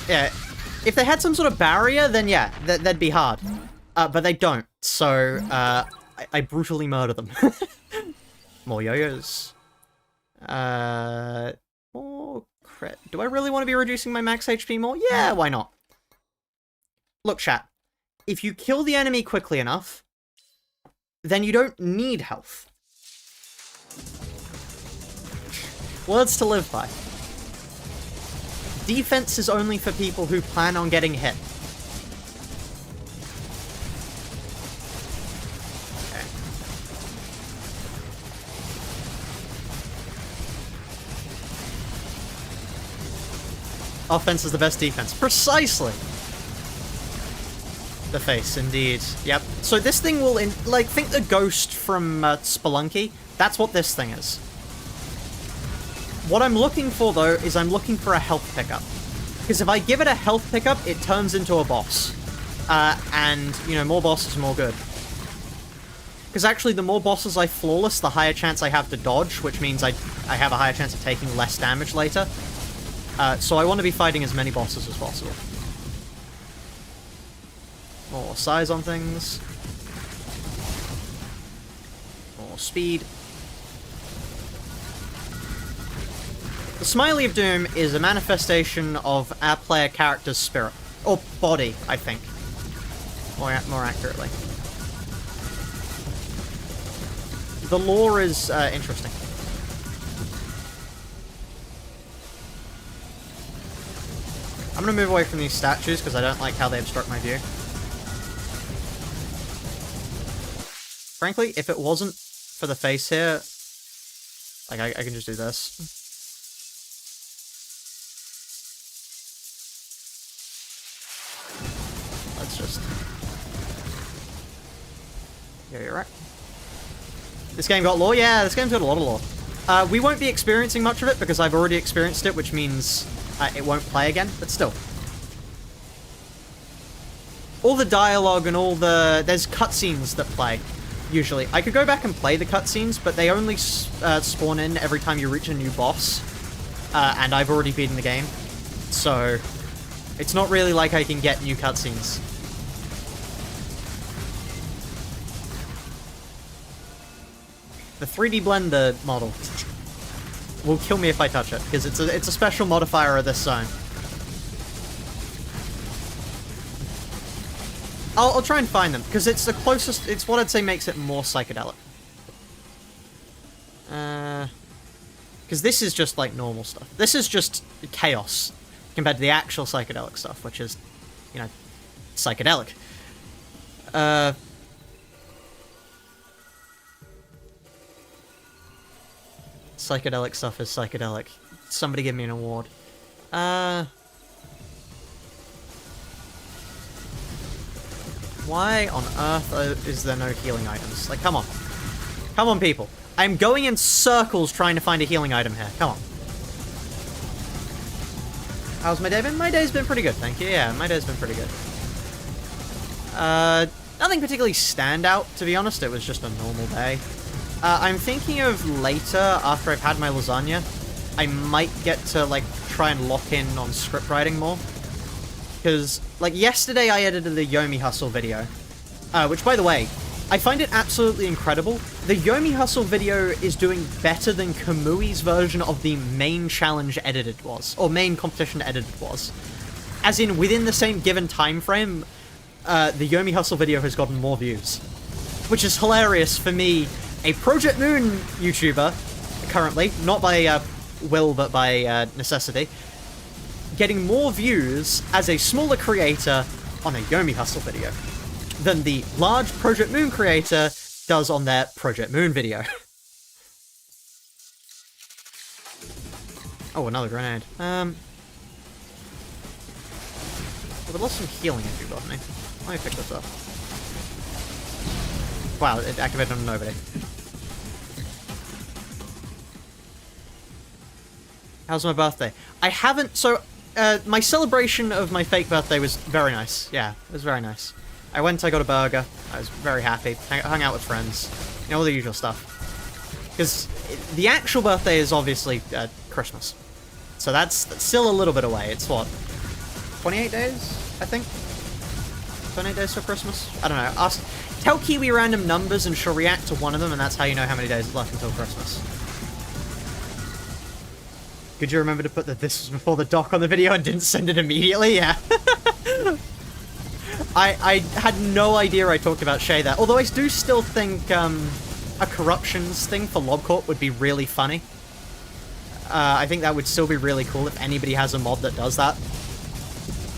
Speaker 1: Yeah, if they had some sort of barrier, then yeah, that'd be hard. But they don't, so I brutally murder them. More yo-yos. More crit. Do I really want to be reducing my max HP more? Yeah, why not? Look, chat. If you kill the enemy quickly enough, then you don't need health. Words to live by. Defense is only for people who plan on getting hit. Okay. Offense is the best defense. Precisely! The face, indeed. Yep. So this thing will, like, think the ghost from Spelunky. That's what this thing is. What I'm looking for, though, is I'm looking for a health pickup. Because if I give it a health pickup, it turns into a boss. And, you know, more bosses, more good. Because actually, the more bosses I flawless, the higher chance I have to dodge, which means I have a higher chance of taking less damage later. So I want to be fighting as many bosses as possible. More size on things. More speed. The Smiley of Doom is a manifestation of our player character's spirit. Or body, I think. More accurately. The lore is interesting. I'm gonna move away from these statues because I don't like how they obstruct my view. Frankly, if it wasn't for the face here, like, I can just do this. Let's just... Yeah, you're right. This game got lore? Yeah, this game's got a lot of lore. We won't be experiencing much of it because I've already experienced it, which means it won't play again, but still. All the dialogue and all the... There's cutscenes that play. Usually. I could go back and play the cutscenes, but they only spawn in every time you reach a new boss. And I've already beaten the game. So, it's not really like I can get new cutscenes. The 3D Blender model will kill me if I touch it, because it's a special modifier of this zone. I'll try and find them, because it's the closest... It's what I'd say makes it more psychedelic. Because this is just, like, normal stuff. This is just chaos, compared to the actual psychedelic stuff, which is, you know, psychedelic. Psychedelic stuff is psychedelic. Somebody give me an award. Why on earth is there no healing items? Like, come on. Come on, people. I'm going in circles trying to find a healing item here. Come on. How's my day been? My day's been pretty good, thank you. Yeah, my day's been pretty good. Nothing particularly standout, to be honest. It was just a normal day. I'm thinking of later, after I've had my lasagna, I might get to, like, try and lock in on script writing more. Because, like, yesterday I edited the Yomi Hustle video. Which, by the way, I find it absolutely incredible. The Yomi Hustle video is doing better than Kamui's version of the main challenge edited was. Or main competition edited was. As in, within the same given time frame, the Yomi Hustle video has gotten more views. Which is hilarious for me, a Project Moon YouTuber, currently, not by will but by necessity, getting more views as a smaller creator on a Yomi Hustle video than the large Project Moon creator does on their Project Moon video. Oh, another grenade. I would love some healing if you got me. Let me pick this up. Wow, it activated on nobody. How's my birthday? I haven't... So, my celebration of my fake birthday was very nice. Yeah, it was very nice. I got a burger. I was very happy. Hung out with friends. You know, all the usual stuff. Because the actual birthday is obviously Christmas. So that's still a little bit away. It's what? 28 days, I think? 28 days for Christmas? I don't know. Tell Kiwi random numbers and she'll react to one of them, and that's how you know how many days is left until Christmas. Could you remember to put that this was before the doc on the video and didn't send it immediately? Yeah. I had no idea I talked about Shay there. Although I do still think a corruptions thing for LobCorp would be really funny. I think that would still be really cool if anybody has a mod that does that.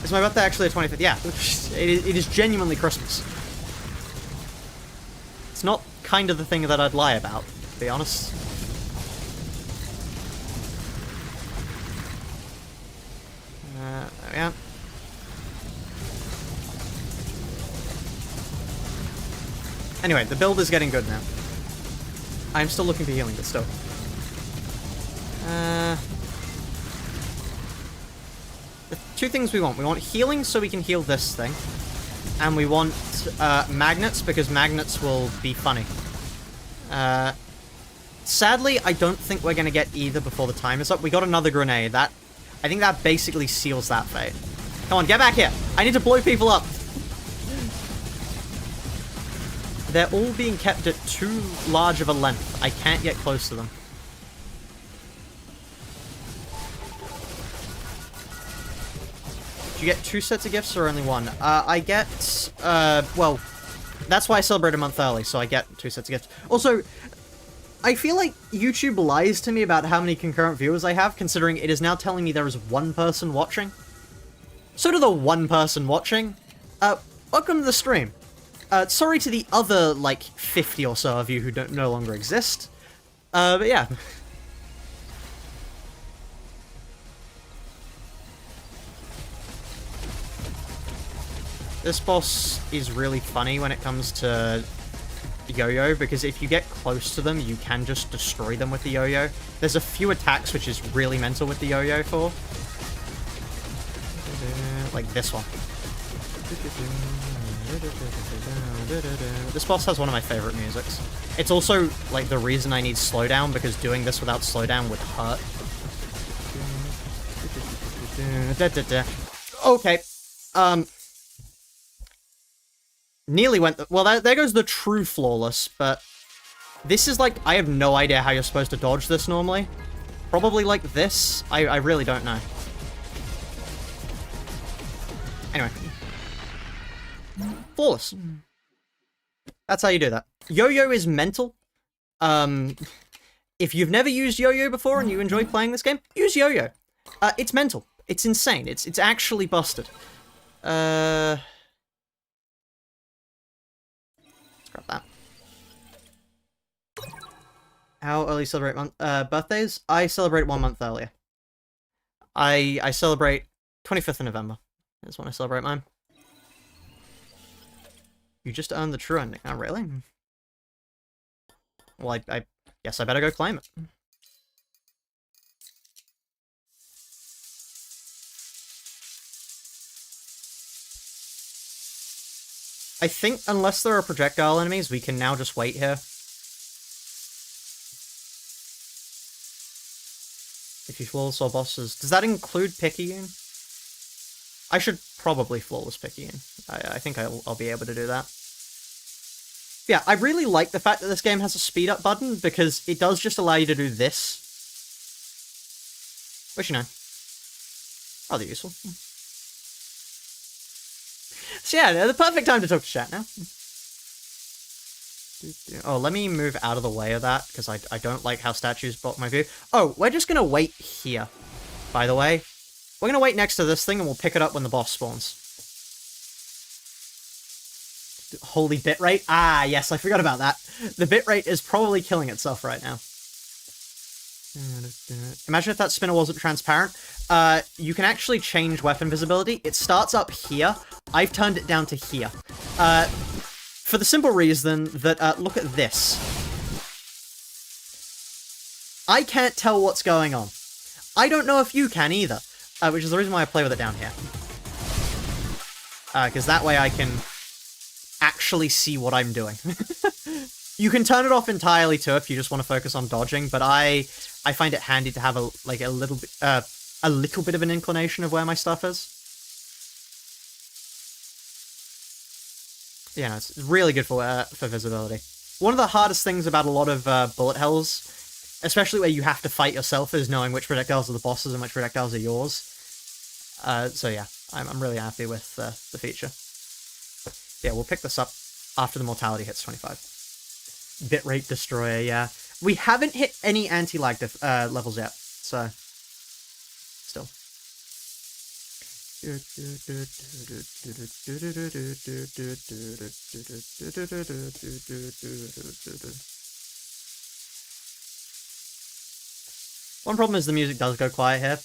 Speaker 1: Is my birthday actually the 25th? Yeah. It is genuinely Christmas. It's not kind of the thing that I'd lie about, to be honest. There we are. Anyway, the build is getting good now. I'm still looking for healing, but still. The two things we want. We want healing so we can heal this thing. And we want magnets because magnets will be funny. Sadly, I don't think we're going to get either before the time is up. We got another grenade. I think that basically seals that fate. Come on, get back here. I need to blow people up. They're all being kept at too large of a length. I can't get close to them. Do you get 2 sets of gifts or only 1? I get, well, that's why I celebrate a month early, so I get 2 sets of gifts. Also, I feel like YouTube lies to me about how many concurrent viewers I have, considering it is now telling me there is 1 person watching. So to the 1 person watching, welcome to the stream. Sorry to the other, like, 50 or so of you who no longer exist. But yeah. This boss is really funny when it comes to yo-yo, because if you get close to them, you can just destroy them with the yo-yo. There's a few attacks which is really mental with the yo-yo for. Like this one. This boss has one of my favorite musics. It's also, like, the reason I need slowdown, because doing this without slowdown would hurt. Okay. Nearly went... Well, there goes the true flawless, but... This is, like, I have no idea how you're supposed to dodge this normally. Probably like this. I really don't know. Anyway. Flawless. That's how you do that. Yo-yo is mental. If you've never used yo-yo before and you enjoy playing this game, use yo-yo. It's mental. It's insane. It's actually busted. Let's grab that. How early celebrate birthdays? I celebrate 1 month earlier. I celebrate 25th of November. That's when I celebrate mine. You just earned the true ending. Oh, really? Well, I guess I better go claim it. I think unless there are projectile enemies, we can now just wait here. If you flawless all bosses... Does that include Picayune? I should probably flawless Picayune. I think I'll be able to do that. Yeah, I really like the fact that this game has a speed up button, because it does just allow you to do this. Which, you know, rather useful. So yeah, the perfect time to talk to chat now. Oh, let me move out of the way of that, because I don't like how statues block my view. Oh, we're just gonna wait here, by the way. We're gonna wait next to this thing, and we'll pick it up when the boss spawns. Holy bitrate. Ah, yes, I forgot about that. The bitrate is probably killing itself right now. Imagine if that spinner wasn't transparent. You can actually change weapon visibility. It starts up here. I've turned it down to here. For the simple reason that, look at this. I can't tell what's going on. I don't know if you can either, which is the reason why I play with it down here. Because that way I can actually see what I'm doing. You can turn it off entirely too if you just want to focus on dodging, but I find it handy to have a little bit of an inclination of where my stuff is. Yeah, it's really good for visibility. One of the hardest things about a lot of bullet hells, especially where you have to fight yourself, is knowing which projectiles are the bosses and which projectiles are yours. So yeah, I'm really happy with the feature. Yeah, we'll pick this up after the mortality hits 25. Bitrate destroyer, yeah. We haven't hit any anti-lag levels yet, so still. One problem is the music does go quiet here.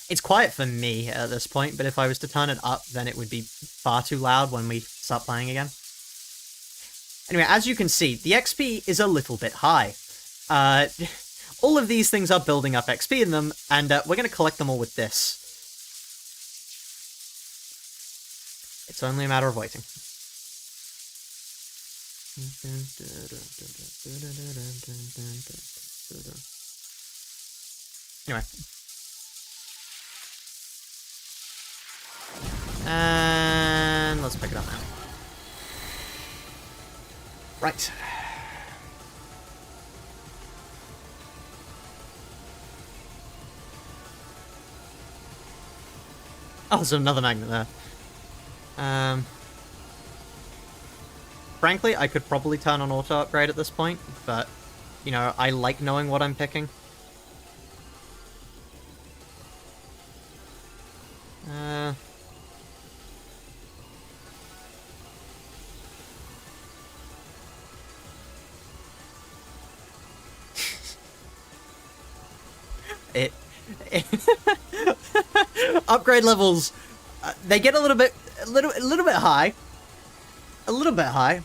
Speaker 1: It's quiet for me at this point, but if I was to turn it up, then it would be far too loud when we start playing again. Anyway, as you can see, the XP is a little bit high. All of these things are building up XP in them, and we're going to collect them all with this. It's only a matter of waiting. Anyway. And let's pick it up now. Right. Oh, there's another magnet there. Frankly, I could probably turn on auto upgrade at this point, but, you know, I like knowing what I'm picking. Upgrade levels, they get a little bit high. A little bit high.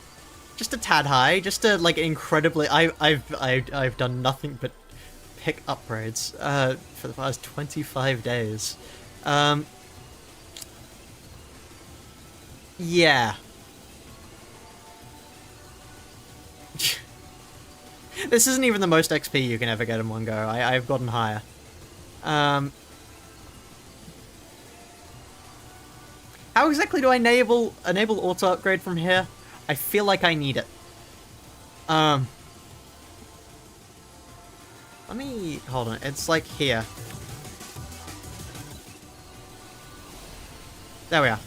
Speaker 1: Just a tad high. Just a, like, incredibly... I've done nothing but pick upgrades, for the past 25 days. Yeah. This isn't even the most XP you can ever get in one go. I've gotten higher. How exactly do I enable auto upgrade from here? I feel like I need it. Let me hold on. It's like here. There we are.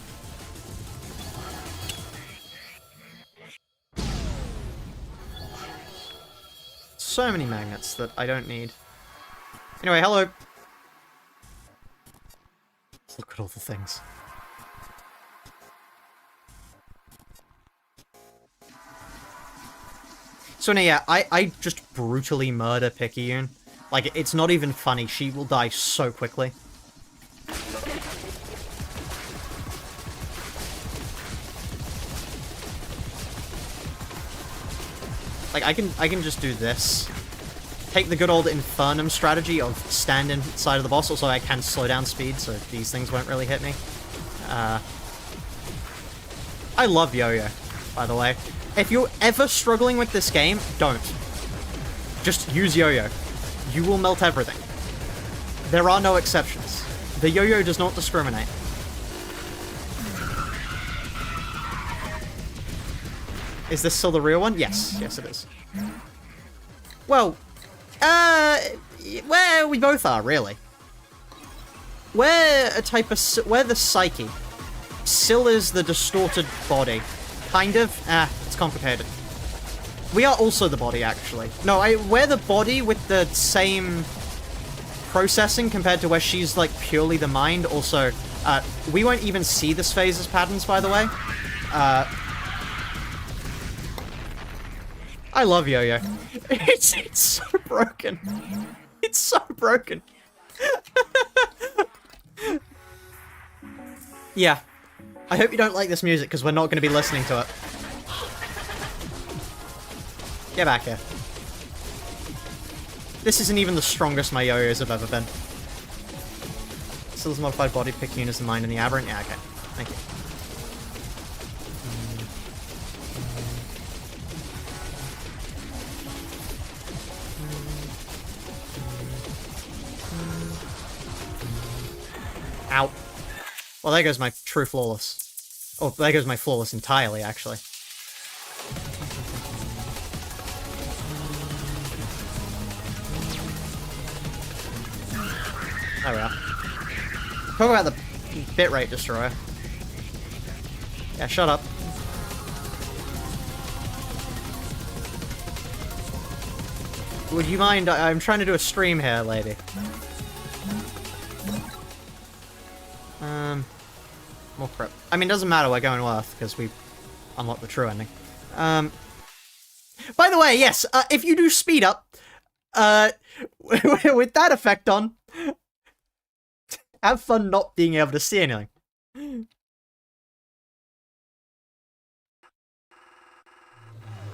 Speaker 1: So many magnets that I don't need. Anyway, hello. Look at all the things. So now, yeah, I just brutally murder Picayune. Like, it's not even funny. She will die so quickly. Like, I can just do this. Take the good old Infernum strategy of stand inside of the boss, also I can slow down speed, so these things won't really hit me. I I love yo-yo, by the way. If you're ever struggling with this game, don't. Just use yo-yo. You will melt everything. There are no exceptions. The yo-yo does not discriminate. Is this still the real one? Yes. Yes, it is. Well, well, we both are, really. We're a type of... We're the psyche. Syl is the distorted body. Kind of. It's complicated. We are also the body, actually. No, we're the body with the same processing compared to where she's, like, purely the mind. Also, we won't even see this phase as patterns, by the way. I love yo-yo. It's so broken. It's so broken. Yeah. I hope you don't like this music, because we're not going to be listening to it. Get back here. This isn't even the strongest my yo-yos have ever been. Syl's modified body, Picayune is the mind, and the aberrant? Yeah, okay. Thank you. Ow. Well, there goes my true flawless. Oh, there goes my flawless entirely, actually. There we are. Talk about the bitrate destroyer. Yeah, shut up. Would you mind? I'm trying to do a stream here, lady. More crap. I mean, it doesn't matter, we're going worth, because we unlocked the true ending. By the way, yes, if you do speed up, with that effect on, have fun not being able to see anything.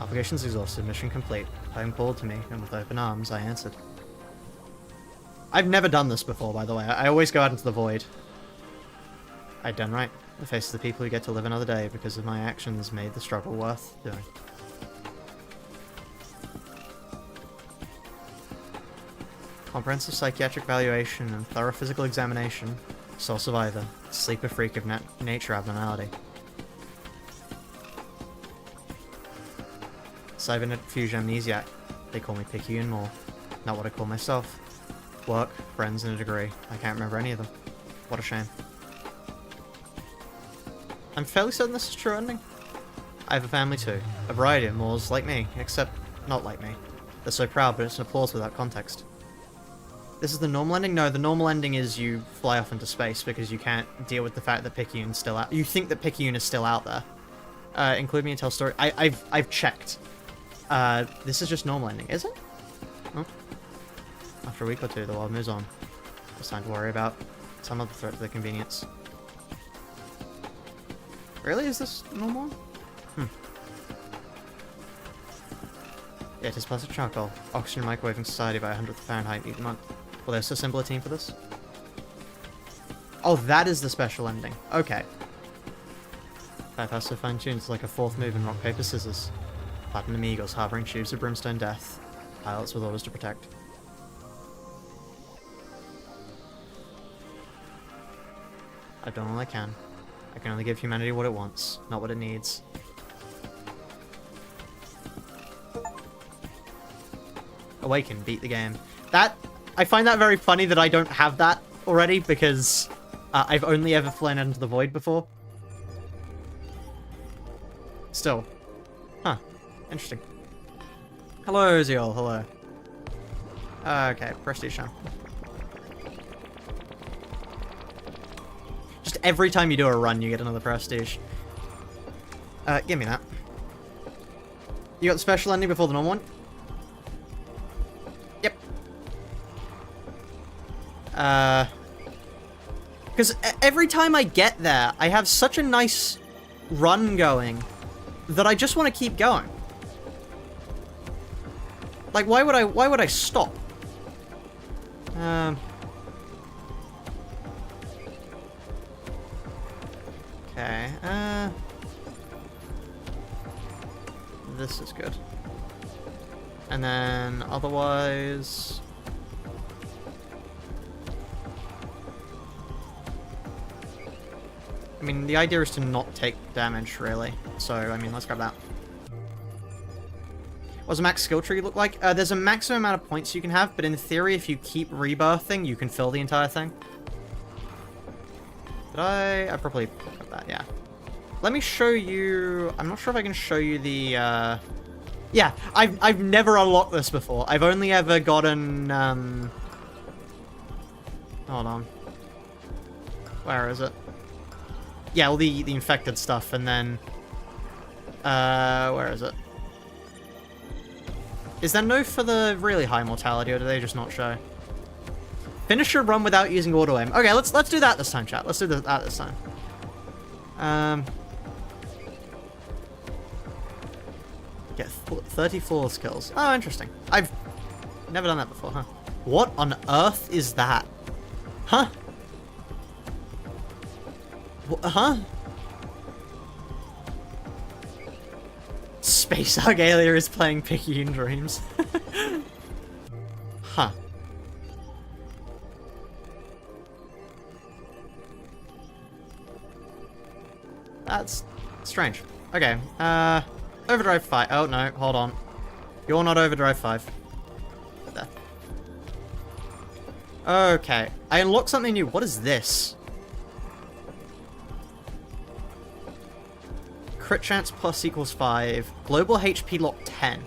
Speaker 1: Obligations exhausted, mission complete. Time called to me, and with open arms, I answered. I've never done this before, by the way. I always go out into the void. I'd done right. The face of the people who get to live another day because of my actions made the struggle worth doing. Comprehensive psychiatric evaluation and thorough physical examination. Sole survivor. Sleeper freak of nature abnormality. Cybernetic fusion amnesiac. They call me Picayune more. Not what I call myself. Work, friends, and a degree. I can't remember any of them. What a shame. I'm fairly certain this is true ending. I have a family too. A variety of Moors like me, except not like me. They're so proud, but it's an applause without context. This is the normal ending? No, the normal ending is you fly off into space because you can't deal with the fact that Picayune's still out. You think that Picayune is still out there. Include me and tell story. I've checked. This is just normal ending, is it? Oh. After a week or two, the world moves on. It's time to worry about some other threat to their convenience. Really? Is this normal? Yeah, it is plastic charcoal. Oxygen microwaving society by 100th Fahrenheit each month. Will there assemble a team for this? Oh, that is the special ending. Okay. That has so fine-tuned, it's like a fourth move in rock, paper, scissors. Platinum eagles harboring sheaves of brimstone death. Pilots with orders to protect. I've done all I can. I can only give humanity what it wants, not what it needs. Awaken, beat the game. I find that very funny that I don't have that already, because I've only ever flown into the void before. Still. Huh. Interesting. Hello, Ziol, hello. Okay, prestige now. Just every time you do a run, you get another prestige. Give me that. You got the special ending before the normal one? Yep. Because every time I get there, I have such a nice run going that I just want to keep going. Like, why would I stop? Okay, this is good. And then otherwise... I mean, the idea is to not take damage, really. So, I mean, let's grab that. What does a max skill tree look like? There's a maximum amount of points you can have, but in theory, if you keep rebirthing, you can fill the entire thing. Did I probably picked up that, yeah. Let me show you... I'm not sure if I can show you the... Yeah, I've never unlocked this before. I've only ever gotten... Hold on. Where is it? Yeah, all the infected stuff, and then... where is it? Is there no for the really high mortality, or do they just not show? Finish your run without using auto-aim. Okay, let's do that this time, chat. Let's do that this time. Get 30 flawless kills. Oh, interesting. I've never done that before, huh? What on earth is that? Huh? Huh? Space Argalia is playing Picayune Dreams. Huh. That's strange. Okay, Overdrive 5. Oh, no, hold on. You're not Overdrive 5. There. Okay, I unlocked something new. What is this? Crit chance plus equals 5. Global HP lock 10.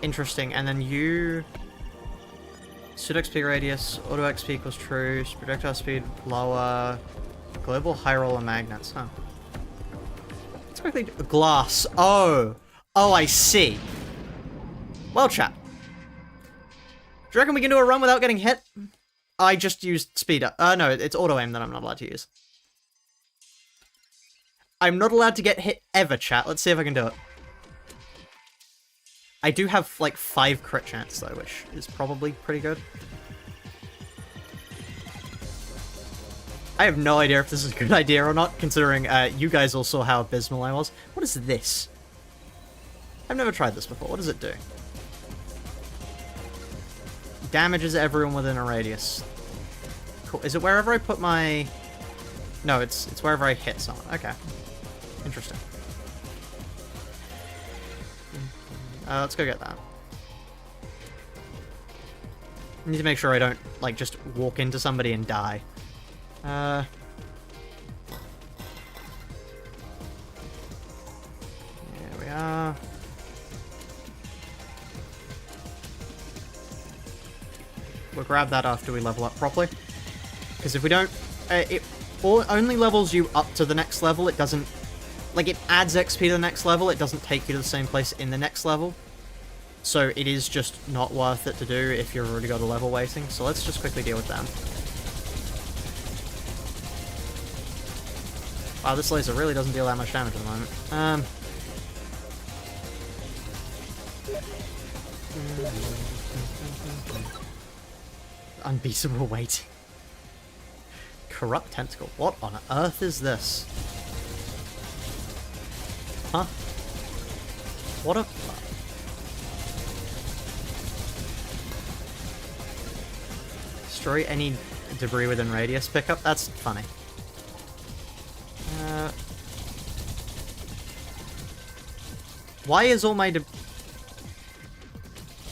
Speaker 1: Interesting, and then you... Pseudo XP radius, auto XP equals true, projectile speed lower, global high roller magnets, huh? Let's quickly do glass. Oh, I see. Well, chat. Do you reckon we can do a run without getting hit? I just used speed up. No, it's auto aim that I'm not allowed to use. I'm not allowed to get hit ever, chat. Let's see if I can do it. I do have, like, 5 crit chance, though, which is probably pretty good. I have no idea if this is a good idea or not, considering you guys all saw how abysmal I was. What is this? I've never tried this before. What does it do? Damages everyone within a radius. Cool. Is it wherever I put my... No, it's wherever I hit someone. Okay. Interesting. Let's go get that. I need to make sure I don't, like, just walk into somebody and die. Here we are. We'll grab that after we level up properly. Because if we don't... it only levels you up to the next level. It doesn't... Like, it adds XP to the next level. It doesn't take you to the same place in the next level. So it is just not worth it to do if you've already got a level waiting. So let's just quickly deal with them. Wow, this laser really doesn't deal that much damage at the moment. Unbeatable waiting. Corrupt tentacle. What on earth is this? Huh? What a... Destroy any debris within radius pickup? That's funny. Why is all my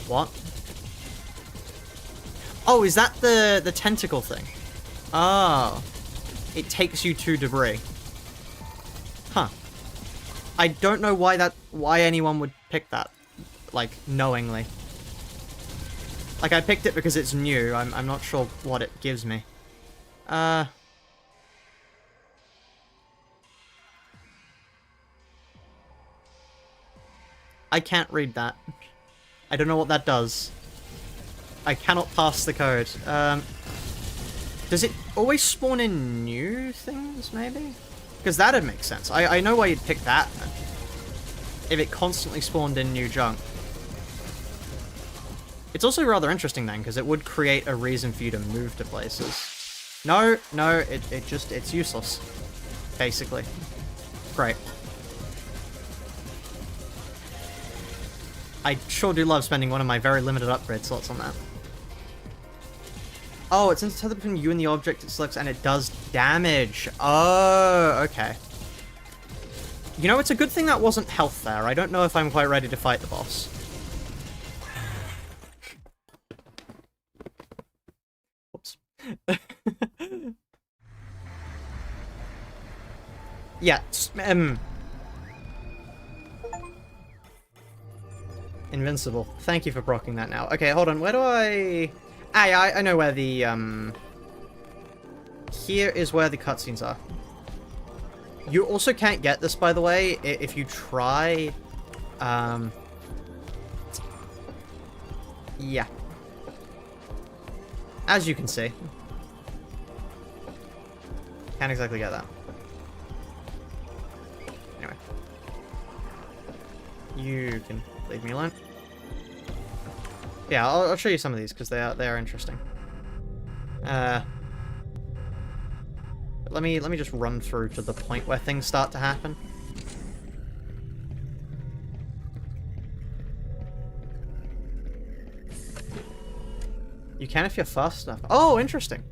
Speaker 1: What? Oh, is that the tentacle thing? Oh. It takes you to debris. Huh. I don't know why anyone would pick that. Like, knowingly. Like, I picked it because it's new. I'm not sure what it gives me. I can't read that. I don't know what that does. I cannot pass the code. Does it always spawn in new things, maybe? Because that'd make sense. I know why you'd pick that. If it constantly spawned in new junk. It's also rather interesting then, because it would create a reason for you to move to places. No, it's useless. Basically. Great. I sure do love spending one of my very limited upgrade slots on that. Oh, it's tether between you and the object it selects, and it does damage. Oh, okay. You know, it's a good thing that wasn't health there. I don't know if I'm quite ready to fight the boss. Whoops. Yeah, Invincible. Thank you for proccing that now. Okay, hold on. Where do I... I know where the, Here is where the cutscenes are. You also can't get this, by the way, if you try... Yeah. As you can see. Can't exactly get that. Anyway. You can leave me alone. Yeah, I'll show you some of these because they are interesting. Let me just run through to the point where things start to happen. You can if you're fast enough. Oh, interesting.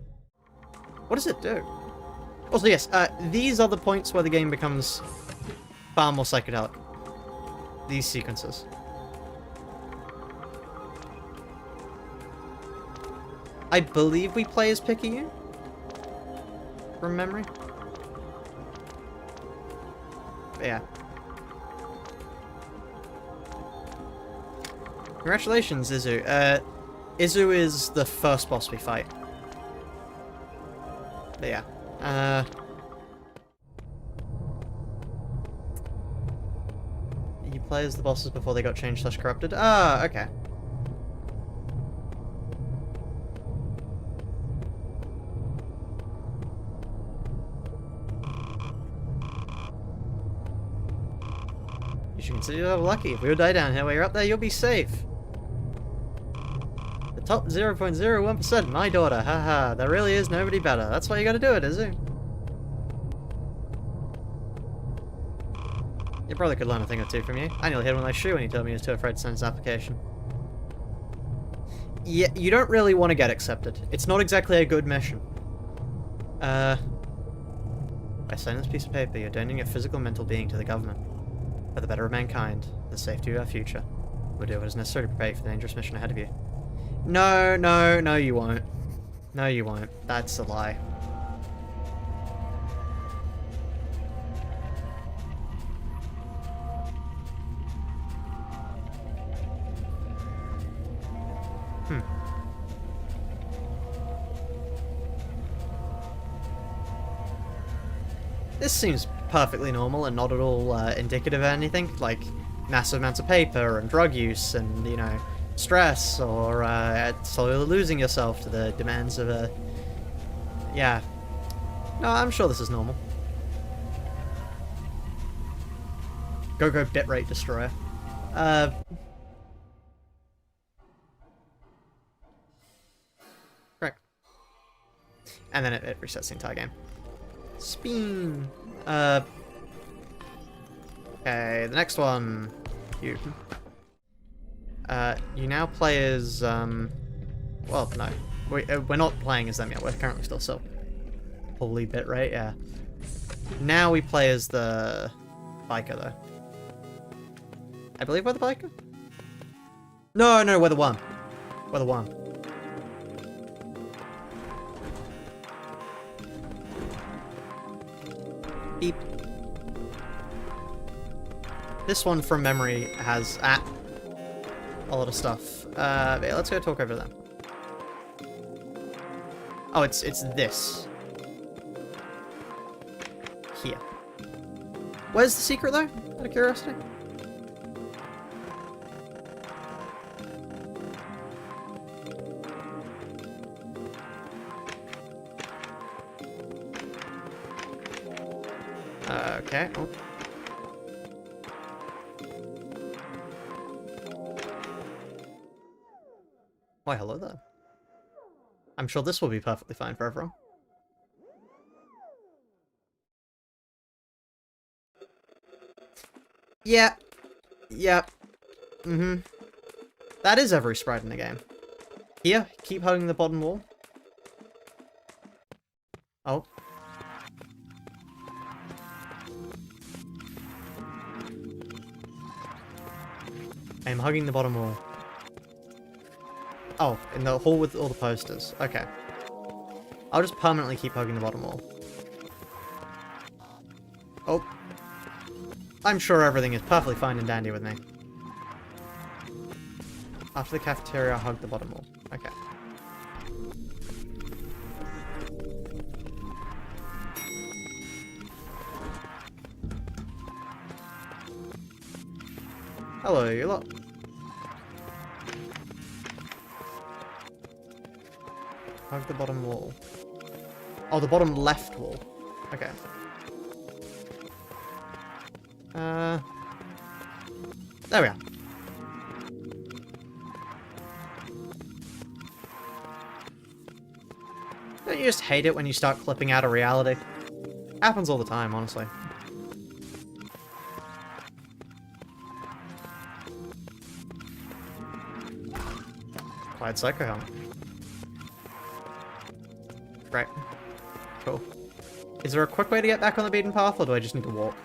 Speaker 1: What does it do? Also, yes, these are the points where the game becomes far more psychedelic. These sequences. I believe we play as Picayune? From memory? But yeah. Congratulations, Izu. Izu is the first boss we fight. But yeah. You play as the bosses before they got changed/corrupted? Ah, okay. You should consider yourself lucky. If we would die down here while you're up there, you'll be safe. The top 0.01%, my daughter. Haha, there really is nobody better. That's why you gotta do it, is it? Your brother could learn a thing or two from you. I nearly hit him with my shoe when he told me he was too afraid to send his application. Yeah, you don't really want to get accepted. It's not exactly a good mission. By signing this piece of paper, you're donating your physical and mental being to the government. For the better of mankind, the safety of our future. We'll do what is necessary to prepare you for the dangerous mission ahead of you. No, no, no you won't. No you won't. That's a lie. This seems perfectly normal and not at all indicative of anything, like massive amounts of paper and drug use and, you know, stress or slowly losing yourself to the demands of a... Yeah. No, I'm sure this is normal. Go bitrate destroyer. Correct. And then it resets the entire game. Spin. Okay, the next one. You. You now play as, well, no. We're not playing as them yet. We're currently still so. Holy bitrate, yeah. Now we play as the biker, though. I believe we're the biker? No, no, we're the one. We're the one. Beep. This one from memory has a lot of stuff. Yeah, let's go talk over them. Oh, it's this. Here. Where's the secret though? Out of curiosity. Okay. Oh. Why, hello there. I'm sure this will be perfectly fine for everyone. Yeah. Yep. Mm-hmm. That is every sprite in the game. Here, keep hugging the bottom wall. Oh. I'm hugging the bottom wall. Oh, in the hall with all the posters. Okay. I'll just permanently keep hugging the bottom wall. Oh. I'm sure everything is perfectly fine and dandy with me. After the cafeteria, I'll hug the bottom wall. Okay. Hello, you lot. Hug the bottom wall. Oh, the bottom left wall. Okay. There we are. Don't you just hate it when you start clipping out of reality? Happens all the time, honestly. Quiet Psycho helmet. Right. Cool. Is there a quick way to get back on the beaten path, or do I just need to walk?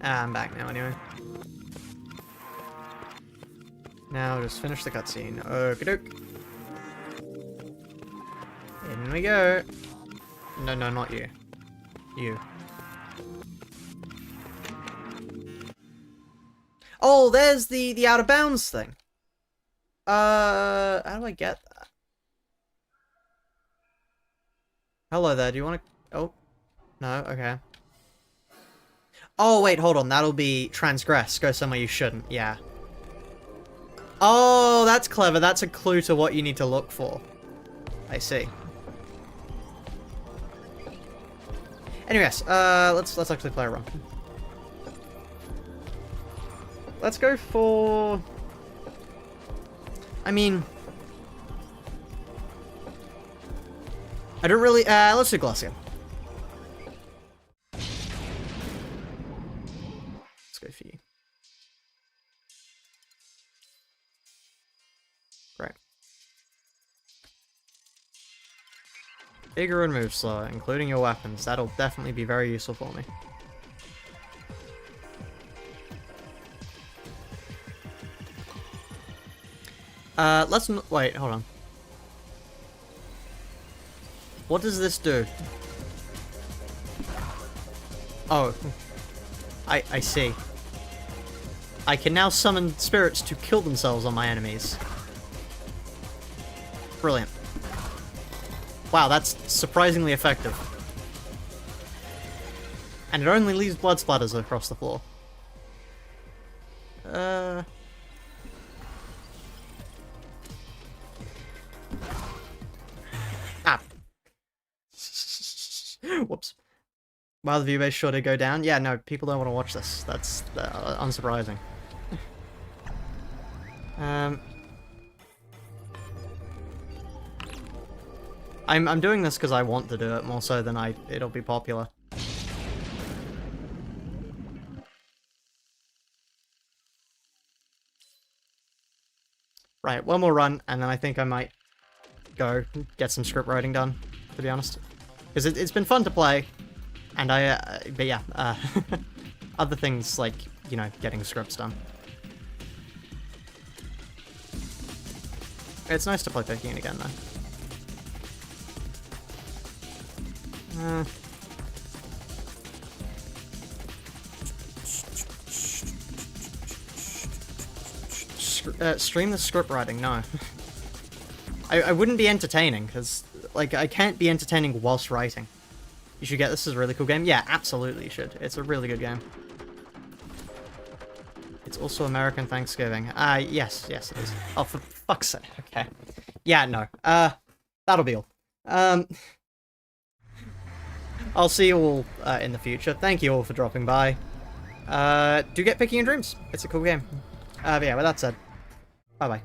Speaker 1: Ah, I'm back now anyway. Now just finish the cutscene. Okie-doke. In we go. No, no, not you. You. Oh, there's the out of bounds thing. How do I get that? Hello there, do you want to... Oh. No, okay. Oh, wait, hold on. That'll be transgress. Go somewhere you shouldn't. Yeah. Oh, that's clever. That's a clue to what you need to look for. I see. Anyways, let's actually play a run. Let's go for... I mean... I don't really... let's do Glossier. Let's go for you. Right. Bigger and move slower, including your weapons. That'll definitely be very useful for me. Wait, hold on. What does this do? Oh. I see. I can now summon spirits to kill themselves on my enemies. Brilliant. Wow, that's surprisingly effective. And it only leaves blood splatters across the floor. Ah. Whoops. Wow, the view base sure did go down. Yeah, no, people don't want to watch this. That's unsurprising. I'm doing this because I want to do it more so than it'll be popular. Right, one more run, and then I think I might go get some script writing done, to be honest. Because it's been fun to play, and but yeah, other things like, you know, getting scripts done. It's nice to play Picayune again, though. Stream the script writing, no. I wouldn't be entertaining, because, like, I can't be entertaining whilst writing. You should get this as a really cool game. Yeah, absolutely you should. It's a really good game. It's also American Thanksgiving. Yes, it is. Oh, for fuck's sake. Okay. Yeah, no. That'll be all. I'll see you all in the future. Thank you all for dropping by. Do get Picayune Dreams. It's a cool game. But yeah, with that said, bye-bye.